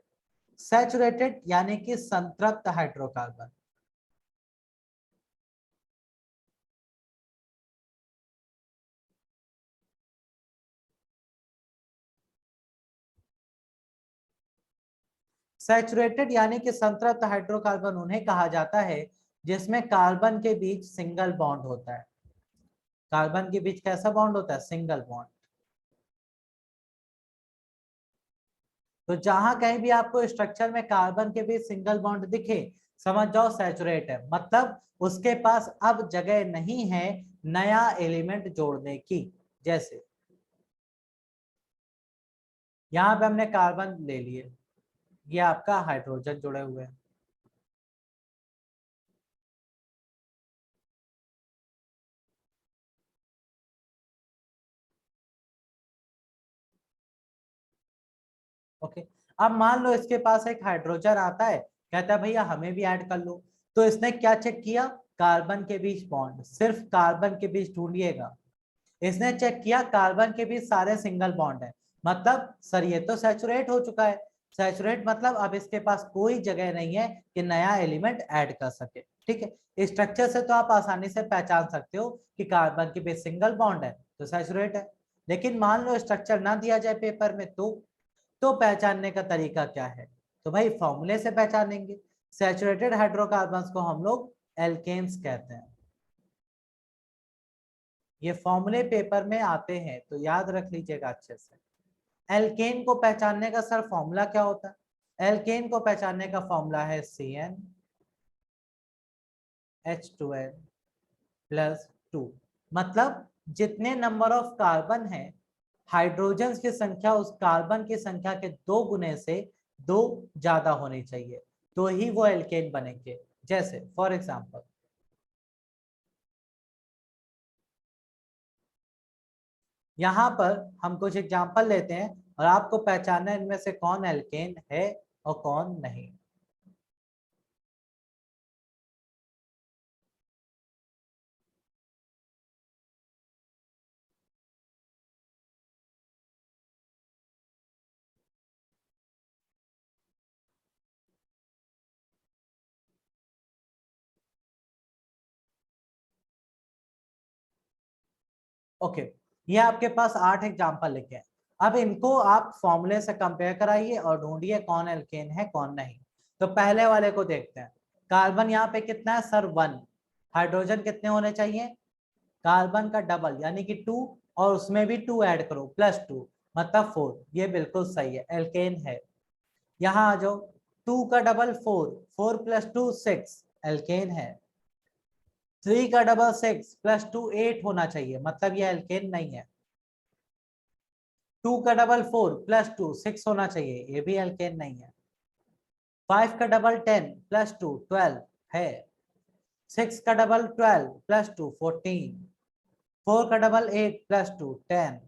सैचुरेटेड यानी कि संतृप्त हाइड्रोकार्बन। सैचुरेटेड यानी कि संतृप्त हाइड्रोकार्बन उन्हें कहा जाता है जिसमें कार्बन के बीच सिंगल बॉन्ड होता है। कार्बन के बीच कैसा बॉन्ड होता है? Single bond. तो जहां कहीं भी आपको स्ट्रक्चर में कार्बन के बीच सिंगल बॉन्ड दिखे, समझ जाओ सैचुरेट है। मतलब उसके पास अब जगह नहीं है नया एलिमेंट जोड़ने की। जैसे यहाँ पे हमने कार्बन ले लिए, ये आपका हाइड्रोजन जुड़े हुए हैं। ओके, अब मान लो इसके पास एक हाइड्रोजन आता है, कहता है भैया हमें भी ऐड कर लो। तो इसने क्या चेक किया? कार्बन के बीच बॉन्ड, सिर्फ कार्बन के बीच ढूंढिएगा। इसने चेक किया कार्बन के बीच सारे सिंगल बॉन्ड है। मतलब सर ये तो सैचुरेट हो चुका है। सैचुरेट मतलब अब इसके पास कोई जगह नहीं है कि नया एलिमेंट ऐड कर सके। ठीक है, स्ट्रक्चर से तो आप आसानी से पहचान सकते हो कि कार्बन के बीच सिंगल बॉन्ड है तो सैचुरेट है। लेकिन मान लो स्ट्रक्चर ना दिया जाए पेपर में, तो पहचानने का तरीका क्या है? तो भाई फॉर्मूले से पहचानेंगे। सैचुरेटेड हाइड्रोकार्बन्स को हम लोग एल्केन्स कहते हैं। ये फॉर्मूले पेपर में आते हैं तो याद रख लीजिएगा अच्छे से। एल्केन को पहचानने का सर फॉर्मूला क्या होता है? एल्केन को पहचानने का फॉर्मूला है CnH2n+2। मतलब जितने नंबर ऑफ कार्बन है, हाइड्रोजन की संख्या उस कार्बन की संख्या के 2 गुने से 2 ज्यादा होनी चाहिए, तो ही वो एल्केन बनेंगे। जैसे फॉर एग्जांपल यहाँ पर हम कुछ एग्जांपल लेते हैं और आपको पहचानना है इनमें से कौन एल्केन है और कौन नहीं। ओके, ये आपके पास 8 एग्जांपल लिखे हैं। अब इनको आप फॉर्मूले से कंपेयर कराइए और ढूंढिए कौन एल्केन है कौन नहीं। तो पहले वाले को देखते हैं। कार्बन यहाँ पे कितना है सर? 1। हाइड्रोजन कितने होने चाहिए? कार्बन का डबल यानी कि 2, और उसमें भी 2 ऐड करो +2 मतलब 4। ये बिल्कुल सही है, एल्केन है। यहाँ आ जाओ, 2 का डबल 4, 4+2 6, एल्केन है। 3 का डबल 6+2 8 होना चाहिए, मतलब ये एल्केन नहीं है। 2 का डबल 4+2 6 होना चाहिए, ये भी एल्केन नहीं है। 5 का डबल 10+2 12 है। 6 का डबल 12+2 14। 4 का डबल 8+2 10।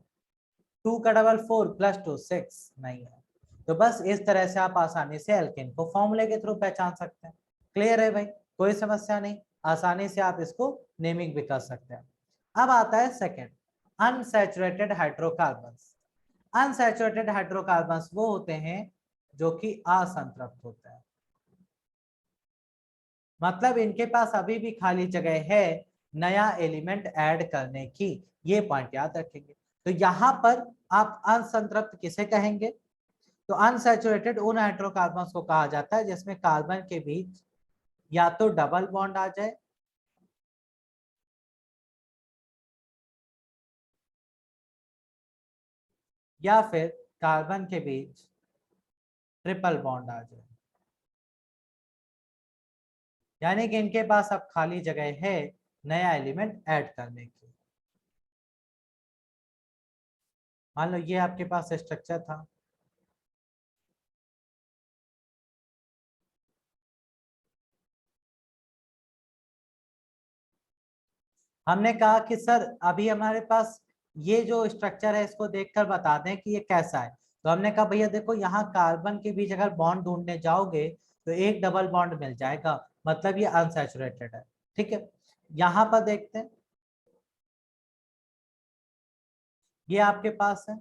2 का डबल 4+2 6 नहीं है। तो बस इस तरह से आप आसानी से एल्केन को फॉर्मूले के थ्रू पहचान सकते हैं। क्लियर है भाई? कोई समस्या नहीं, आसानी से आप इसको नेमिंग भी कर सकते हैं। अब आता है second, unsaturated hydrocarbons. Unsaturated hydrocarbons वो होते हैं जो कि असंतृप्त होते हैं। मतलब इनके पास अभी भी खाली जगह है नया एलिमेंट ऐड करने की। ये पॉइंट याद रखेंगे। तो यहाँ पर आप असंतृप्त किसे कहेंगे? तो अनसैचुरेटेड उन हाइड्रोकार्बन्स को कहा जाता है जिसमें कार्बन के बीच या तो डबल बॉन्ड आ जाए या फिर कार्बन के बीच ट्रिपल बॉन्ड आ जाए। यानी कि इनके पास अब खाली जगह है नया एलिमेंट ऐड करने की। मान लो ये आपके पास स्ट्रक्चर था, हमने कहा कि सर अभी हमारे पास ये जो स्ट्रक्चर है इसको देखकर बता दें कि ये कैसा है। तो हमने कहा भैया देखो यहाँ कार्बन के बीच अगर बॉन्ड ढूंढने जाओगे तो एक डबल बॉन्ड मिल जाएगा, मतलब ये अनसैचुरेटेड है। ठीक है, यहां पर देखते हैं, ये आपके पास है,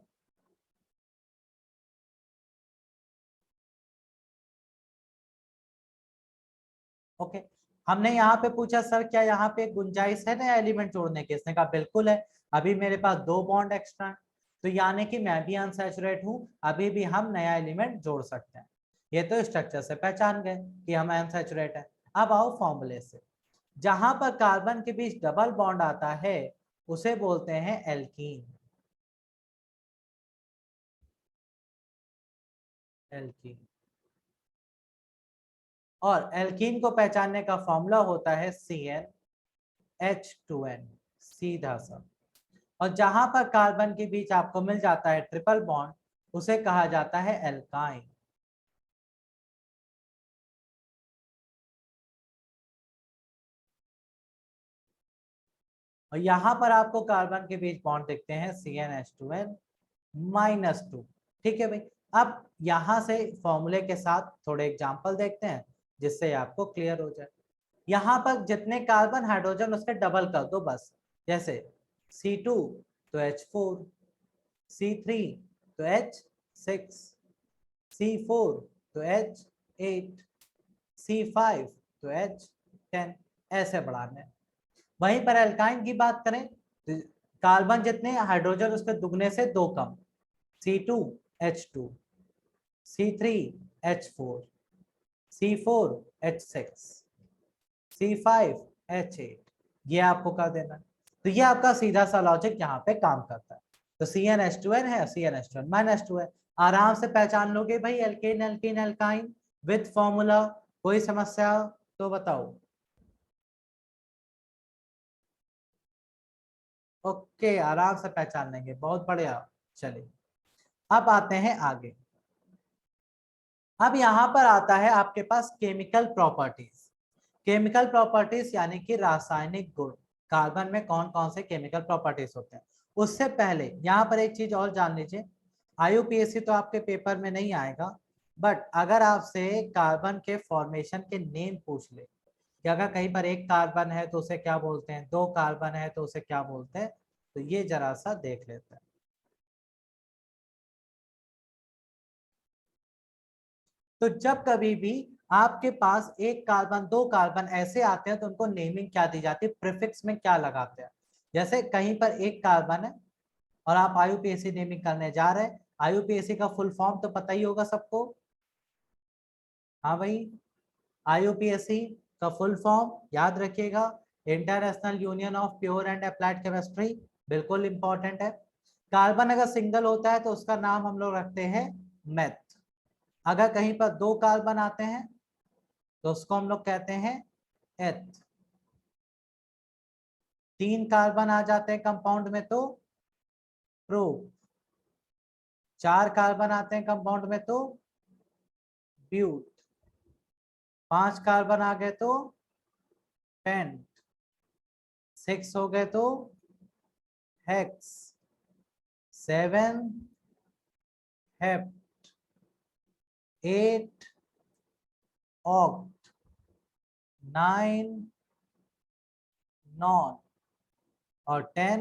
ओके। हमने यहाँ पे पूछा सर क्या यहाँ पे गुंजाइश है नया एलिमेंट जोड़ने की, इसने कहा बिल्कुल है, अभी मेरे पास 2 बॉन्ड एक्स्ट्रा है, तो यानी कि मैं भी अनसैचुरेट हूँ, अभी भी हम नया एलिमेंट जोड़ सकते हैं। ये तो स्ट्रक्चर से पहचान गए कि हम अनसैचुरेट है। अब आओ फॉर्मूले से, जहां पर कार्बन के बीच डबल बॉन्ड आता है उसे बोलते हैं एल्कीन। एल्कीन, और एल्कीन को पहचानने का फॉर्मूला होता है CnH2n, सीधा सा। और जहां पर कार्बन के बीच आपको मिल जाता है ट्रिपल बॉन्ड उसे कहा जाता है एल्काइन। और यहां पर आपको कार्बन के बीच बॉन्ड दिखते हैं CnH2n -2। ठीक है भाई, अब यहां से फॉर्मूले के साथ थोड़े एग्जांपल देखते हैं जिससे आपको क्लियर हो जाए। यहाँ पर जितने कार्बन हाइड्रोजन उसके डबल कर दो बस, जैसे C2 तो H4, C3 तो H6, C4 तो H8, C5 तो H10, ऐसे बढ़ाने। वहीं पर एल्काइन की बात करें तो कार्बन जितने हाइड्रोजन उसके दुगने से 2 कम, C2 H2, C3 H4, C4 H6, C5 H8, ये आपको कर देना। तो ये आपका सीधा सा लॉजिक यहाँ पे काम करता है। तो CnH2n है, CnH2n -2 है, आराम से पहचान लोगे भाई alkane alkene alkyne with formula. कोई समस्या तो बताओ। ओके, आराम से पहचान लेंगे, बहुत बढ़िया। चलिए अब आते हैं आगे। अब यहाँ पर आता है आपके पास केमिकल प्रॉपर्टीज। केमिकल प्रॉपर्टीज यानी कि रासायनिक गुण, कार्बन में कौन कौन से केमिकल प्रॉपर्टीज होते हैं। उससे पहले यहाँ पर एक चीज और जान लीजिए, IUPAC तो आपके पेपर में नहीं आएगा, बट अगर आपसे कार्बन के फॉर्मेशन के नेम पूछ ले कि अगर कहीं पर एक कार्बन है तो उसे क्या बोलते हैं, 2 कार्बन है तो उसे क्या बोलते हैं, तो ये जरा सा देख लेते हैं। तो जब कभी भी आपके पास एक कार्बन 2 कार्बन ऐसे आते हैं तो उनको नेमिंग क्या दी जाती है, प्रीफिक्स में क्या लगाते हैं। जैसे कहीं पर एक कार्बन है और आप IUPAC नेमिंग करने जा रहे हैं, IUPAC का फुल फॉर्म तो पता ही होगा सबको। हाँ भाई, IUPAC का फुल फॉर्म याद रखिएगा, international union of pure and applied chemistry, बिल्कुल इंपॉर्टेंट है। कार्बन अगर सिंगल होता है तो उसका नाम हम लोग रखते हैं मेथ। अगर कहीं पर 2 कार्बन आते हैं तो उसको हम लोग कहते हैं एथ। 3 कार्बन आ जाते हैं कंपाउंड में तो प्रो। 4 कार्बन आते हैं कंपाउंड में तो ब्यूट। 5 कार्बन आ गए तो पेंट। 6 हो गए तो हेक्स। 7 हेप्ट। 8 ऑक्ट। 9 नॉन। और 10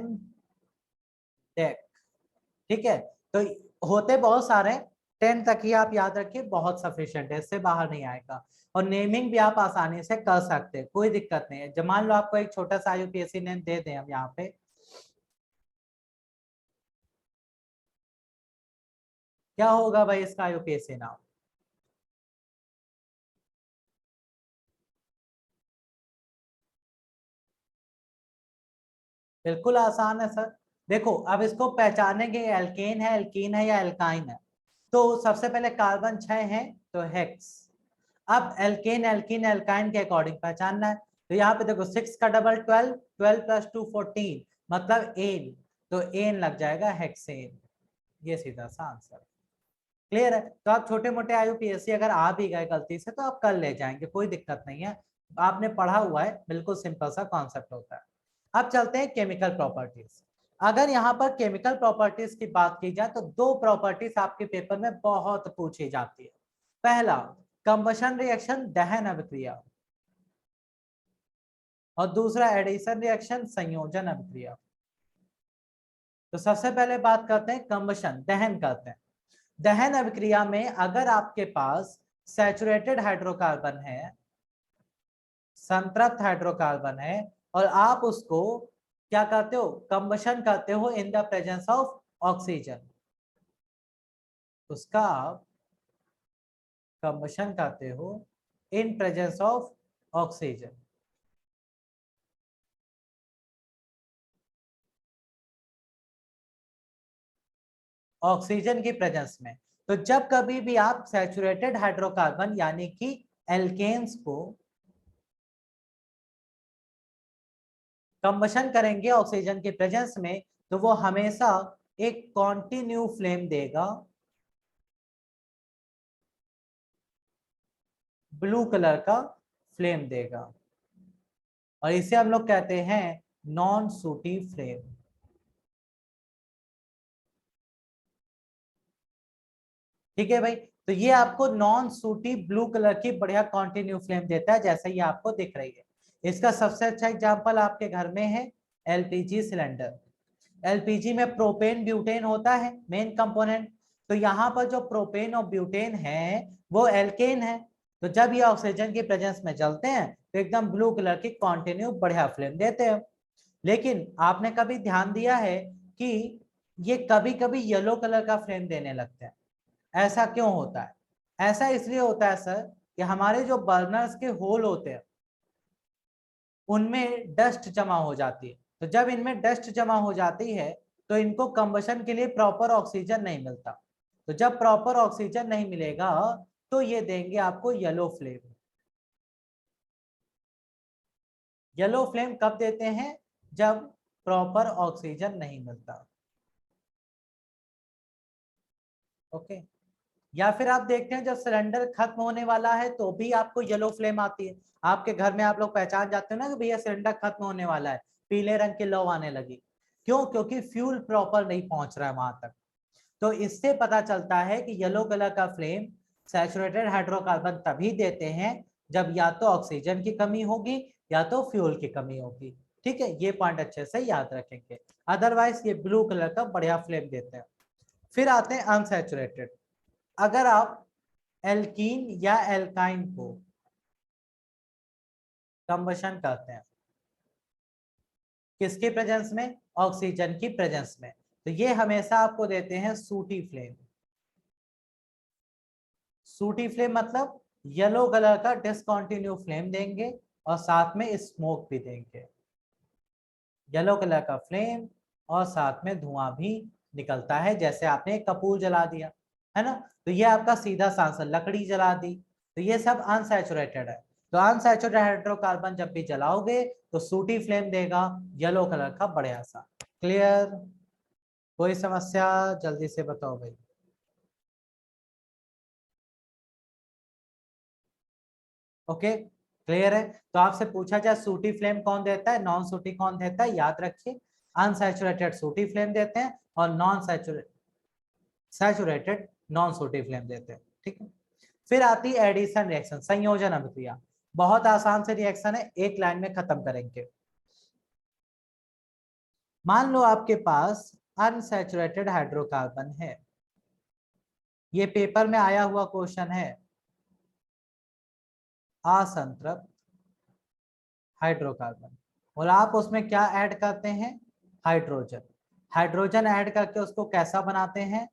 डेक। ठीक है, तो होते बहुत सारे, 10 तक ही आप याद रखिए, बहुत सफिशिएंट है, इससे बाहर नहीं आएगा। और नेमिंग भी आप आसानी से कर सकते हैं, कोई दिक्कत नहीं है। जब मान लो आपको एक छोटा सा IUPAC नेम दे दें हम यहाँ पे, क्या होगा भाई इसका IUPAC नाम। बिल्कुल आसान है सर। देखो अब इसको पहचानेंगे एल्केन है, एल्कीन है या एल्काइन है। तो सबसे पहले कार्बन 6 है तो हेक्स। अब एल्केन एल्कीन एल्काइन के अकॉर्डिंग पहचानना है, तो यहाँ पे देखो 6 का डबल 12, 12 + 2 14, मतलब एन, तो एन लग जाएगा हेक्सेन। ये सीधा सा आंसर। क्लियर है, तो आप छोटे मोटे IUPAC अगर आ भी गए गलती से तो आप कर ले जाएंगे, कोई दिक्कत नहीं है, आपने पढ़ा हुआ है, बिल्कुल सिंपल सा कॉन्सेप्ट होता है। अब चलते हैं केमिकल प्रॉपर्टीज। अगर यहाँ पर केमिकल प्रॉपर्टीज की बात की जाए तो 2 प्रॉपर्टीज आपके पेपर में बहुत पूछी जाती है। पहला, कंबशन रिएक्शन दहन अभिक्रिया, और दूसरा एडिशन रिएक्शन संयोजन अभिक्रिया। तो सबसे पहले बात करते हैं कंबशन, दहन करते हैं। दहन अभिक्रिया में अगर आपके पास सैचुरेटेड हाइड्रोकार्बन है, संतृप्त हाइड्रोकार्बन है, और आप उसको क्या करते हो, कंबशन करते हो in the presence of oxygen, उसका आप कंबशन करते हो in presence of oxygen. Oxygen की प्रेजेंस में। तो जब कभी भी आप सैचुरेटेड हाइड्रोकार्बन यानी कि एल्केन्स को कंबशन करेंगे ऑक्सीजन के प्रेजेंस में, तो वो हमेशा एक कॉन्टिन्यू फ्लेम देगा, ब्लू कलर का फ्लेम देगा, और इसे हम लोग कहते हैं नॉन सूटी फ्लेम। ठीक है भाई, तो ये आपको नॉन सूटी ब्लू कलर की बढ़िया कॉन्टिन्यू फ्लेम देता है, जैसे ये आपको दिख रही है। इसका सबसे अच्छा एग्जांपल आपके घर में है एलपीजी सिलेंडर। एलपीजी में प्रोपेन ब्यूटेन होता है मेन कंपोनेंट, तो यहाँ पर जो प्रोपेन और ब्यूटेन है वो एल्केन है। तो जब ये ऑक्सीजन की प्रेजेंस में जलते हैं तो एकदम ब्लू कलर की कॉन्टिन्यू बढ़िया फ्लेम देते हैं। लेकिन आपने कभी ध्यान दिया है कि ये कभी कभी येलो कलर का फ्लेम देने लगते हैं, ऐसा क्यों होता है? ऐसा इसलिए होता है सर कि हमारे जो बर्नर्स के होल होते हैं उनमें डस्ट जमा हो जाती है। तो जब इनमें डस्ट जमा हो जाती है तो इनको कंबशन के लिए प्रॉपर ऑक्सीजन नहीं मिलता। तो जब प्रॉपर ऑक्सीजन नहीं मिलेगा तो ये देंगे आपको येलो फ्लेम। येलो फ्लेम कब देते हैं? जब प्रॉपर ऑक्सीजन नहीं मिलता। ओके। या फिर आप देखते हैं जब सिलेंडर खत्म होने वाला है तो भी आपको येलो फ्लेम आती है। आपके घर में आप लोग पहचान जाते हो ना कि भैया सिलेंडर खत्म होने वाला है, पीले रंग की लौ आने लगी। क्यों? क्योंकि फ्यूल प्रॉपर नहीं पहुंच रहा है वहां तक। तो इससे पता चलता है कि येलो कलर का फ्लेम सैचुरेटेड हाइड्रोकार्बन तभी देते हैं जब या तो ऑक्सीजन की कमी होगी या तो फ्यूल की कमी होगी। ठीक है, ये पॉइंट अच्छे से याद रखेंगे। अदरवाइज ये ब्लू कलर का बढ़िया फ्लेम देते हैं। फिर आते हैं अनसैचुरेटेड। अगर आप एल्कीन या एल्काइन को कंबशन करते हैं किसके प्रेजेंस में? ऑक्सीजन की प्रेजेंस में, तो ये हमेशा आपको देते हैं सूटी फ्लेम। सूटी फ्लेम मतलब येलो कलर का डिसकंटिन्यू फ्लेम देंगे और साथ में स्मोक भी देंगे। येलो कलर का फ्लेम और साथ में धुआं भी निकलता है, जैसे आपने कपूर जला दिया है ना। तो ये आपका सीधा सा आंसर, लकड़ी जला दी। तो ये सब अनसैचुरेटेड है। तो अनसैचुरेटेड हाइड्रोकार्बन जब भी जलाओगे तो सूटी फ्लेम देगा, येलो कलर का बढ़िया सा। क्लियर? कोई समस्या? जल्दी से बताओ भाई। ओके, क्लियर है। तो आपसे पूछा जाए सूटी फ्लेम कौन देता है, नॉन सूटी कौन देता है, याद रखिए अनसैचुरेटेड सूटी फ्लेम देते हैं और नॉन सैचुरेटेड नॉन सूटी फ्लेम देते हैं। ठीक है। फिर आती है एडिशन रिएक्शन, संयोजन अभिक्रिया। बहुत आसान से रिएक्शन है, एक लाइन में खत्म करेंगे। मान लो आपके पास अनसैचुरेटेड हाइड्रोकार्बन है, ये पेपर में आया हुआ क्वेश्चन है, असंतृप्त हाइड्रोकार्बन, और आप उसमें क्या ऐड करते हैं? हाइड्रोजन। हाइड्रोजन ऐड करके उसको कैसा बनाते हैं?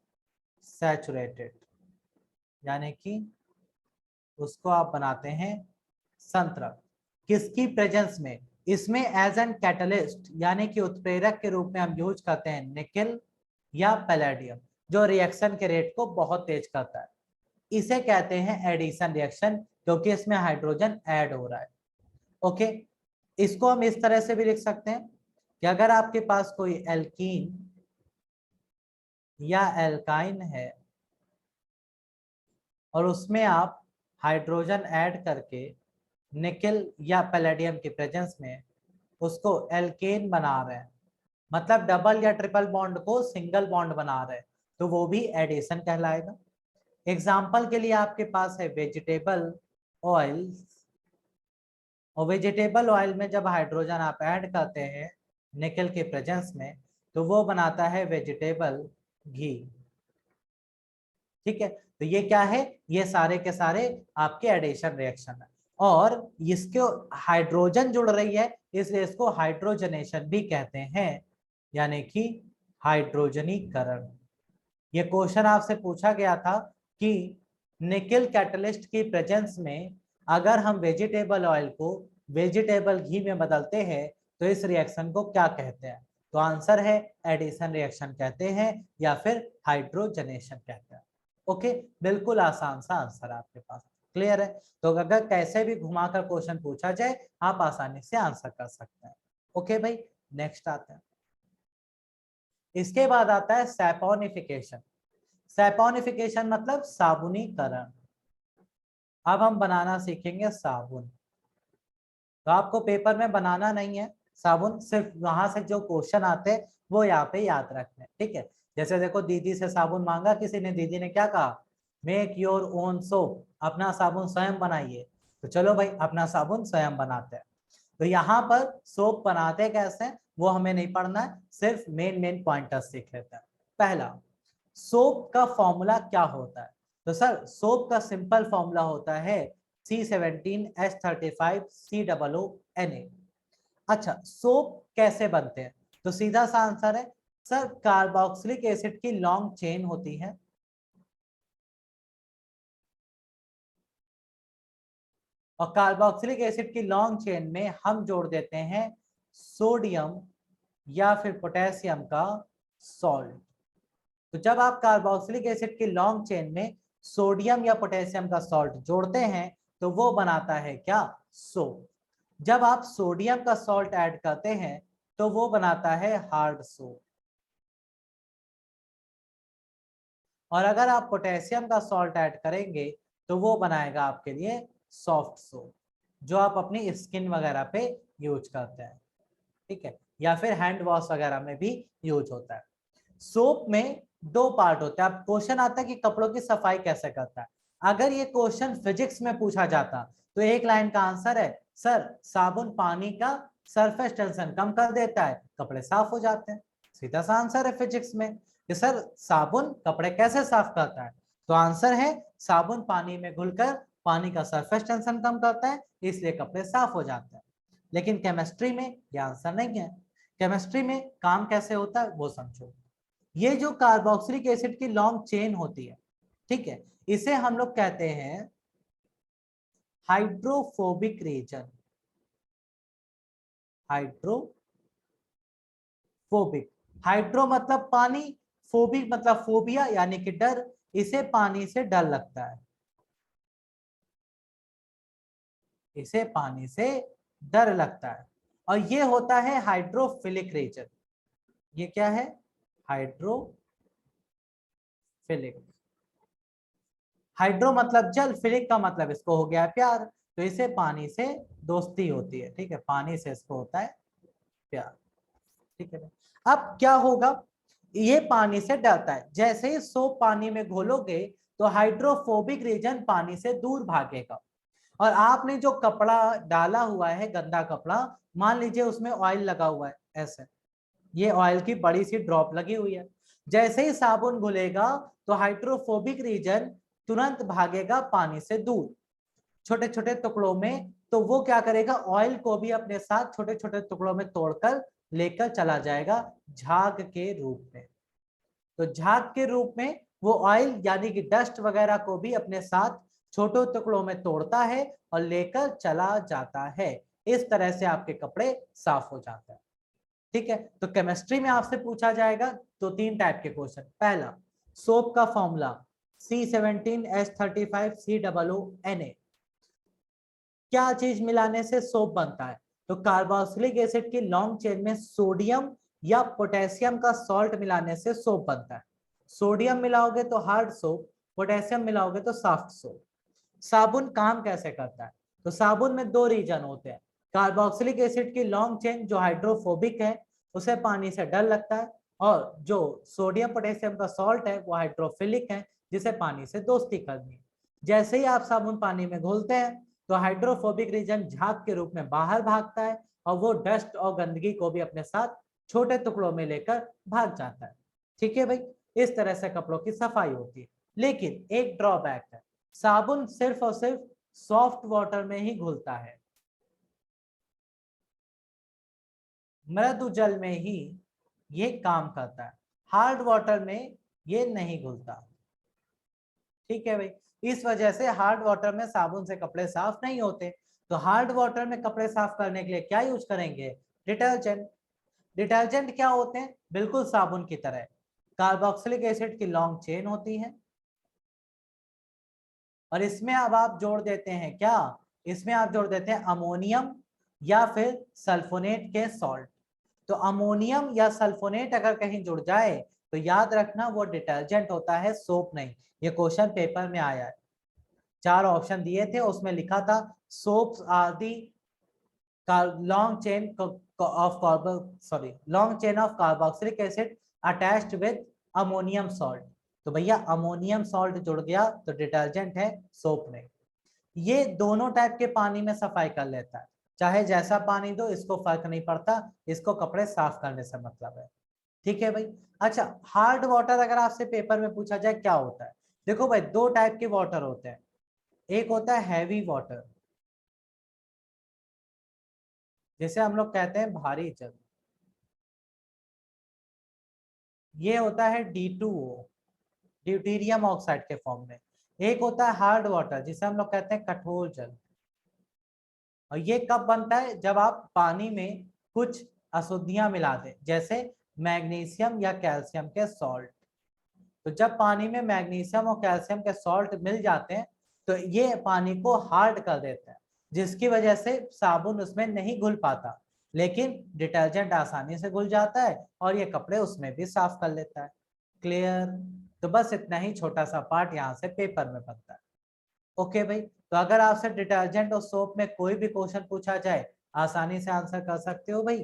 सैचुरेटेड, यानी कि उसको आप बनाते हैं संतृप्त। किसकी प्रेजेंस में? इसमें एज एन कैटलिस्ट यानी कि उत्प्रेरक के रूप में हम यूज करते हैं निकेल या पैलेडियम, जो रिएक्शन के रेट को बहुत तेज करता है। इसे कहते हैं एडिशन रिएक्शन, क्योंकि इसमें हाइड्रोजन ऐड हो रहा है। ओके, इसको हम इस तरह से भी लिख सकते हैं कि अगर आपके पास कोई एल्कीन या एल्काइन है और उसमें आप हाइड्रोजन ऐड करके निकेल या पैलेडियम की प्रेजेंस में उसको एल्केन बना रहे हैं, मतलब डबल या ट्रिपल बॉन्ड को सिंगल बॉन्ड बना रहे हैं, तो वो भी एडिशन कहलाएगा। एग्जाम्पल के लिए आपके पास है वेजिटेबल ऑयल, और वेजिटेबल ऑयल में जब हाइड्रोजन आप ऐड करते हैं निकल के प्रेजेंस में, तो वो बनाता है वेजिटेबल घी। ठीक है, तो ये क्या है, ये सारे के सारे आपके एडिशन रिएक्शन है, और इसके हाइड्रोजन जुड़ रही है इसलिए इसको हाइड्रोजनेशन भी कहते हैं, यानी कि हाइड्रोजनीकरण। ये क्वेश्चन आपसे पूछा गया था कि निकेल कैटलिस्ट की प्रेजेंस में अगर हम वेजिटेबल ऑयल को वेजिटेबल घी में बदलते हैं तो इस रिएक्शन को क्या कहते हैं? तो आंसर है एडिशन रिएक्शन कहते हैं या फिर हाइड्रोजनेशन कहते हैं। ओके, बिल्कुल आसान सा आंसर आपके पास, क्लियर है? तो अगर कैसे भी घुमाकर क्वेश्चन पूछा जाए आप आसानी से आंसर कर सकते हैं। ओके भाई, नेक्स्ट आते हैं। इसके बाद आता है सैपोनिफिकेशन। सैपोनिफिकेशन मतलब साबुनीकरण। अब हम बनाना सीखेंगे साबुन। तो आपको पेपर में बनाना नहीं है साबुन, सिर्फ वहां से जो क्वेश्चन आते हैं वो यहाँ पे याद रखने, ठीक है? जैसे देखो, दीदी से साबुन मांगा किसी ने, दीदी ने क्या कहा, मेक योर ओन सोप, अपना साबुन स्वयं बनाइए। तो चलो भाई अपना साबुन स्वयं बनाते हैं। तो यहाँ पर सोप बनाते कैसे वो हमें नहीं पढ़ना है, सिर्फ मेन पॉइंटर्स सीख लेते हैं। पहला, सोप का फॉर्मूला क्या होता है? तो सर सोप का सिंपल फॉर्मूला होता है C17H35COONA। अच्छा, सोप कैसे बनते हैं? तो सीधा सा आंसर है सर, कार्बोक्सिलिक एसिड की लॉन्ग चेन होती है, और कार्बोक्सिलिक एसिड की लॉन्ग चेन में हम जोड़ देते हैं सोडियम या फिर पोटेशियम का सॉल्ट। तो जब आप कार्बोक्सिलिक एसिड की लॉन्ग चेन में सोडियम या पोटेशियम का सॉल्ट जोड़ते हैं तो वो बनाता है क्या, सोप। जब आप सोडियम का सॉल्ट ऐड करते हैं तो वो बनाता है हार्ड सोप, और अगर आप पोटेशियम का सॉल्ट ऐड करेंगे तो वो बनाएगा आपके लिए सॉफ्ट सोप, जो आप अपनी स्किन वगैरह पे यूज करते हैं, ठीक है? या फिर हैंड वॉश वगैरह में भी यूज होता है। सोप में दो पार्ट होते हैं। अब क्वेश्चन आता है कि कपड़ों की सफाई कैसे करता है। अगर ये क्वेश्चन फिजिक्स में पूछा जाता तो एक लाइन का आंसर है सर, साबुन पानी का सरफेस टेंशन कम कर देता है, कपड़े साफ हो जाते हैं। सीधा सा आंसर है फिजिक्स में कि सर साबुन कपड़े कैसे साफ करता है। तो आंसर है साबुन पानी में घुलकर पानी का सरफेस टेंशन कम करता है, इसलिए कपड़े साफ हो जाते हैं। लेकिन केमिस्ट्री में यह आंसर नहीं है। केमिस्ट्री में काम कैसे होता है वो समझो। ये जो कार्बोक्सिलिक एसिड की लॉन्ग चेन होती है, ठीक है, इसे हम लोग कहते हैं हाइड्रोफोबिक रीजन। हाइड्रोफोबिक, हाइड्रो मतलब पानी, फोबिक मतलब फोबिया यानी कि डर, इसे पानी से डर लगता है, इसे पानी से डर लगता है, और ये होता है हाइड्रोफिलिक रीजन। ये क्या है, हाइड्रोफिलिक। हाइड्रो मतलब जल, फिलिक का मतलब इसको हो गया प्यार, तो इसे पानी से दोस्ती होती है, ठीक है, पानी से इसको होता है प्यार, ठीक है। अब क्या होगा, ये पानी से डरता है, जैसे ही सोप पानी में घोलोगे तो हाइड्रोफोबिक रीजन पानी से दूर भागेगा, और आपने जो कपड़ा डाला हुआ है गंदा कपड़ा, मान लीजिए उसमें ऑयल लगा हुआ है, ऐसे ये ऑयल की बड़ी सी ड्रॉप लगी हुई है, जैसे ही साबुन घुलेगा तो हाइड्रोफोबिक रीजन तुरंत भागेगा पानी से दूर छोटे छोटे टुकड़ों में। तो वो क्या करेगा, ऑयल को भी अपने साथ छोटे छोटे टुकड़ों में तोड़कर लेकर चला जाएगा झाग के रूप में। तो झाग के रूप में वो ऑयल यानी कि डस्ट वगैरह को भी अपने साथ छोटे टुकड़ों में तोड़ता है और लेकर चला जाता है। इस तरह से आपके कपड़े साफ हो जाते हैं, ठीक है। तो केमिस्ट्री में आपसे पूछा जाएगा तो तीन टाइप के क्वेश्चन। पहला, सोप का फॉर्मूला C17H35COONA। क्या चीज मिलाने से सोप बनता है? तो कार्बोक्सिलिक एसिड की लॉन्ग चेन में सोडियम या पोटेशियम का सॉल्ट मिलाने से सोप बनता है। सोडियम मिलाओगे तो हार्ड सोप, पोटेशियम मिलाओगे तो सॉफ्ट सोप। साबुन काम कैसे करता है? तो साबुन में दो रीजन होते हैं, कार्बोक्सिलिक एसिड की लॉन्ग चेन जो हाइड्रोफोबिक है, उसे पानी से डर लगता है, और जो सोडियम पोटेशियम का सॉल्ट है वो हाइड्रोफिलिक है, जिसे पानी से दोस्ती करनी है। जैसे ही आप साबुन पानी में घोलते हैं तो हाइड्रोफोबिक रीजन झाग के रूप में बाहर भागता है और वो डस्ट और गंदगी को भी अपने साथ छोटे टुकड़ों में लेकर भाग जाता है। ठीक है भाई, इस तरह से कपड़ों की सफाई होती है। लेकिन एक ड्रॉबैक है, साबुन सिर्फ और सिर्फ सॉफ्ट वाटर में ही घुलता है, मृदु जल में ही ये काम करता है, हार्ड वाटर में ये नहीं घुलता। ठीक है भाई, इस वजह से हार्ड वाटर में साबुन से कपड़े साफ नहीं होते। तो हार्ड वाटर में कपड़े साफ करने के लिए क्या यूज करेंगे? डिटर्जेंट। डिटर्जेंट क्या होते हैं? बिल्कुल साबुन की तरह कार्बोक्सिलिक एसिड की लॉन्ग चेन होती है, और इसमें अब आप जोड़ देते हैं क्या? इसमें आप जोड़ देते हैं अमोनियम या फिर सल्फोनेट के सॉल्ट। तो अमोनियम या सल्फोनेट अगर कहीं जुड़ जाए तो याद रखना वो डिटर्जेंट होता है, सोप नहीं। ये क्वेश्चन पेपर में आया है, 4 ऑप्शन दिए थे, उसमें लिखा था soaps are the long chain of long chain of carboxylic acid attached with ammonium salt। तो भैया अमोनियम सॉल्ट जुड़ गया तो डिटर्जेंट है, सोप नहीं। ये दोनों टाइप के पानी में सफाई कर लेता है, चाहे जैसा पानी दो, इसको फर्क नहीं पड़ता, इसको कपड़े साफ करने से मतलब है। ठीक है भाई। अच्छा, हार्ड वाटर अगर आपसे पेपर में पूछा जाए क्या होता है, देखो भाई दो टाइप के वाटर होते हैं। एक होता है हैवी वाटर, जैसे हम लोग कहते हैं भारी जल, ये होता है D2O, ड्यूटीरियम ऑक्साइड के फॉर्म में। एक होता है हार्ड वाटर जिसे हम लोग कहते हैं कठोर जल, और ये कब बनता है? जब आप पानी में कुछ अशुद्धियां मिला दें, जैसे मैग्नीशियम या कैल्शियम के सॉल्ट। तो जब पानी में मैग्नीशियम और कैल्शियम के सॉल्ट मिल जाते हैं तो ये पानी को हार्ड कर देते हैं, जिसकी वजह से साबुन उसमें नहीं घुल पाता, लेकिन डिटर्जेंट आसानी से घुल जाता है और ये कपड़े उसमें भी साफ कर लेता है। क्लियर? तो बस इतना ही छोटा सा पार्ट यहाँ से पेपर में बनता है। ओके भाई, तो अगर आपसे डिटर्जेंट और सोप में कोई भी क्वेश्चन पूछा जाए, आसानी से आंसर कर सकते हो भाई?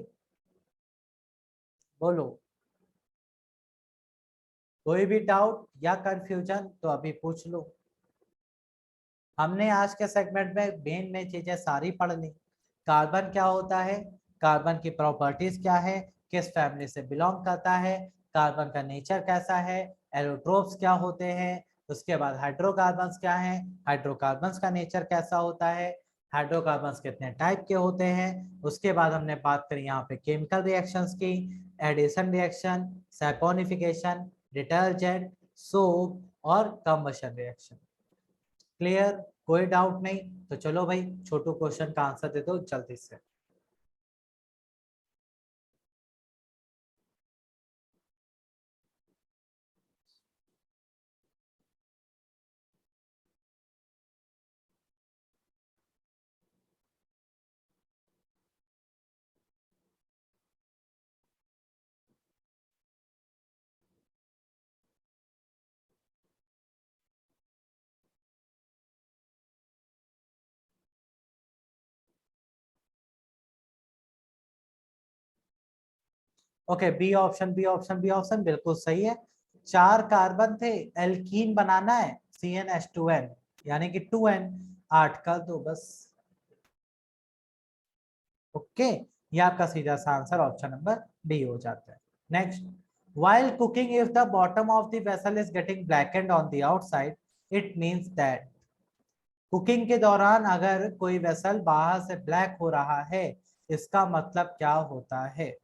बोलो। कोई भी डाउट या कंफ्यूजन तो अभी पूछ लो। हमने आज के सेगमेंट में मेन मेन चीजें सारी पढ़ ली। कार्बन क्या होता है, कार्बन की प्रॉपर्टीज क्या है, किस फैमिली से बिलोंग करता है, कार्बन का नेचर कैसा है, एलोट्रोप्स क्या होते हैं, उसके बाद हाइड्रोकार्बन्स क्या हैं, हाइड्रोकार्बन्स का नेचर कैसा होता है, हाइड्रोकार्बन्स कितने टाइप के होते हैं। उसके बाद हमने बात करी यहाँ पे केमिकल रिएक्शंस की, addition reaction, saponification, detergent, soap और कंबशन रिएक्शन। क्लियर? कोई डाउट नहीं? तो चलो भाई छोटू क्वेश्चन का आंसर दे दो जल्दी से। Okay, B option, B option, B option बिल्कुल सही है। 4 कार्बन थे, एल्कीन बनाना है, CnH2n, यानी कि 2n, 8 कर दो बस। ओके, ये आपका सीधा सा आंसर ऑप्शन नंबर बी हो जाता है। Next, while cooking if the bottom of the vessel is getting blackened on the outside, it means that cooking के दौरान अगर कोई वेसल बाहर से ब्लैक हो रहा है, इसका मतलब क्या होता है?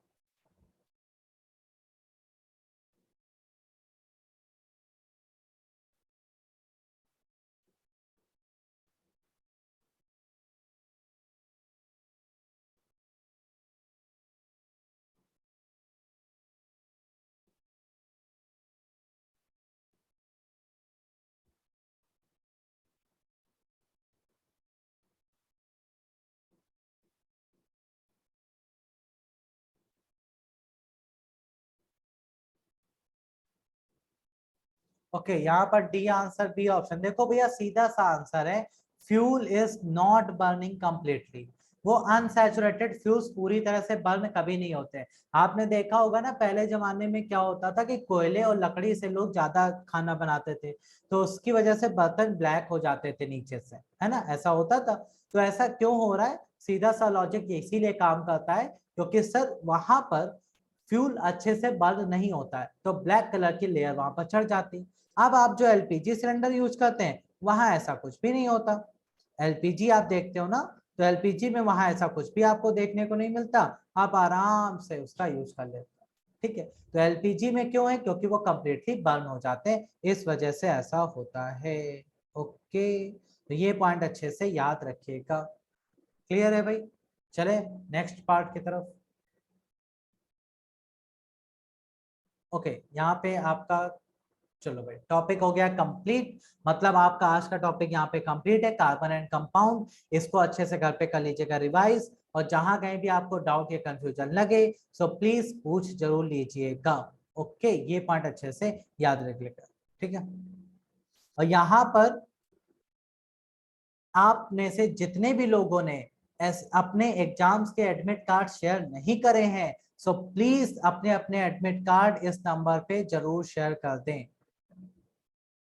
ओके, यहाँ पर डी आंसर, बी ऑप्शन। देखो भैया सीधा सा आंसर है, fuel is not burning completely. वो अनसैचुरेटेड फ्यूल्स पूरी तरह से बर्न कभी नहीं होते। आपने देखा होगा ना, पहले जमाने में क्या होता था कि कोयले और लकड़ी से लोग ज्यादा खाना बनाते थे, तो उसकी वजह से बर्तन ब्लैक हो जाते थे नीचे से, है ना, ऐसा होता था। तो ऐसा क्यों हो रहा है? सीधा सा लॉजिक इसीलिए काम करता है क्योंकि सर वहां पर फ्यूल अच्छे से बर्न नहीं होता है, तो ब्लैक कलर की लेयर वहां पर चढ़ जाती। अब आप जो एलपीजी सिलेंडर यूज करते हैं वहां ऐसा कुछ भी नहीं होता। एलपीजी आप देखते हो ना, तो एलपीजी में वहां ऐसा कुछ भी आपको देखने को नहीं मिलता, आप आराम से उसका यूज कर लेते हो। ठीक है, तो एलपीजी में क्यों है? क्योंकि वो कंप्लीटली बर्न हो जाते हैं, इस वजह से ऐसा होता है। ओके, तो ये पॉइंट अच्छे से याद रखिएगा। क्लियर है भाई? चले नेक्स्ट पार्ट की तरफ। ओके, यहाँ पे आपका, चलो भाई, टॉपिक हो गया कंप्लीट। मतलब आपका आज का टॉपिक यहाँ पे कंप्लीट है, कार्बन एंड कंपाउंड। इसको अच्छे से घर पे कर लीजिएगा रिवाइज, और जहां कहीं भी आपको डाउट या कंफ्यूजन लगे सो प्लीज पूछ जरूर लीजिएगा। ओके, ये पॉइंट अच्छे से याद रखिएगा। ठीक है, और यहाँ पर आप में से जितने भी लोगों ने अपने एग्जाम्स के एडमिट कार्ड शेयर नहीं करे हैं, सो प्लीज अपने अपने एडमिट कार्ड इस नंबर पे जरूर शेयर कर दें।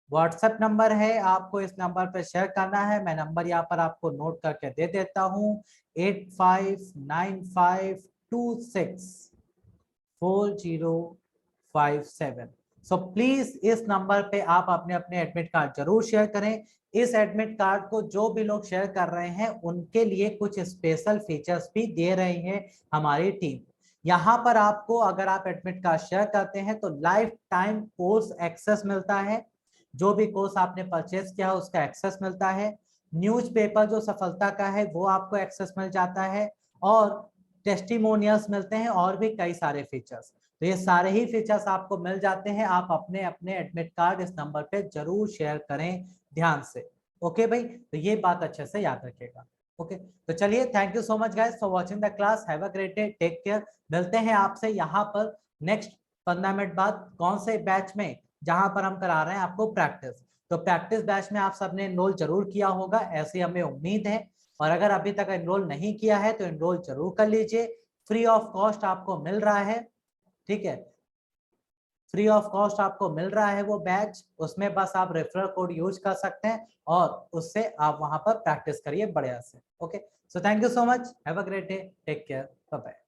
व्हाट्सएप नंबर है, आपको इस नंबर पर शेयर करना है। मैं नंबर यहाँ पर आपको नोट करके दे देता हूँ, 8595264057। सो प्लीज इस नंबर पे आप अपने अपने एडमिट कार्ड जरूर शेयर करें। इस एडमिट कार्ड को जो भी लोग शेयर कर रहे हैं उनके लिए कुछ स्पेशल फीचर्स भी दे रही है हमारी टीम। यहाँ पर आपको, अगर आप एडमिट कार्ड शेयर करते हैं तो लाइफ टाइम कोर्स एक्सेस मिलता है। जो भी कोर्स आपने परचेज किया है उसका एक्सेस मिलता है। न्यूज़पेपर जो सफलता का है वो आपको एक्सेस मिल जाता है, और टेस्टिमोनियल्स मिलते हैं, और भी कई सारे फीचर्स। तो ये सारे ही फीचर्स आपको मिल जाते हैं। आप अपने अपने एडमिट कार्ड इस नंबर पे जरूर शेयर करें ध्यान से। ओके भाई, तो ये बात अच्छे से याद रखिएगा। ओके, तो चलिए, thank you so much guys for watching the class. Have a great day, take care. मिलते हैं आपसे यहाँ पर नेक्स्ट 15 मिनट बाद, कौन से बैच में? जहां पर हम करा रहे हैं आपको प्रैक्टिस। तो प्रैक्टिस बैच में आप सबने एनरोल जरूर किया होगा, ऐसी हमें उम्मीद है। और अगर अभी तक एनरोल नहीं किया है तो एनरोल जरूर कर लीजिए, फ्री ऑफ कॉस्ट आपको मिल रहा है। ठीक है, फ्री ऑफ कॉस्ट आपको मिल रहा है वो बैच, उसमें बस आप रेफरल कोड यूज कर सकते हैं और उससे आप वहां पर प्रैक्टिस करिए बढ़िया से। Okay, so thank you so much, have a great day, take care, bye bye.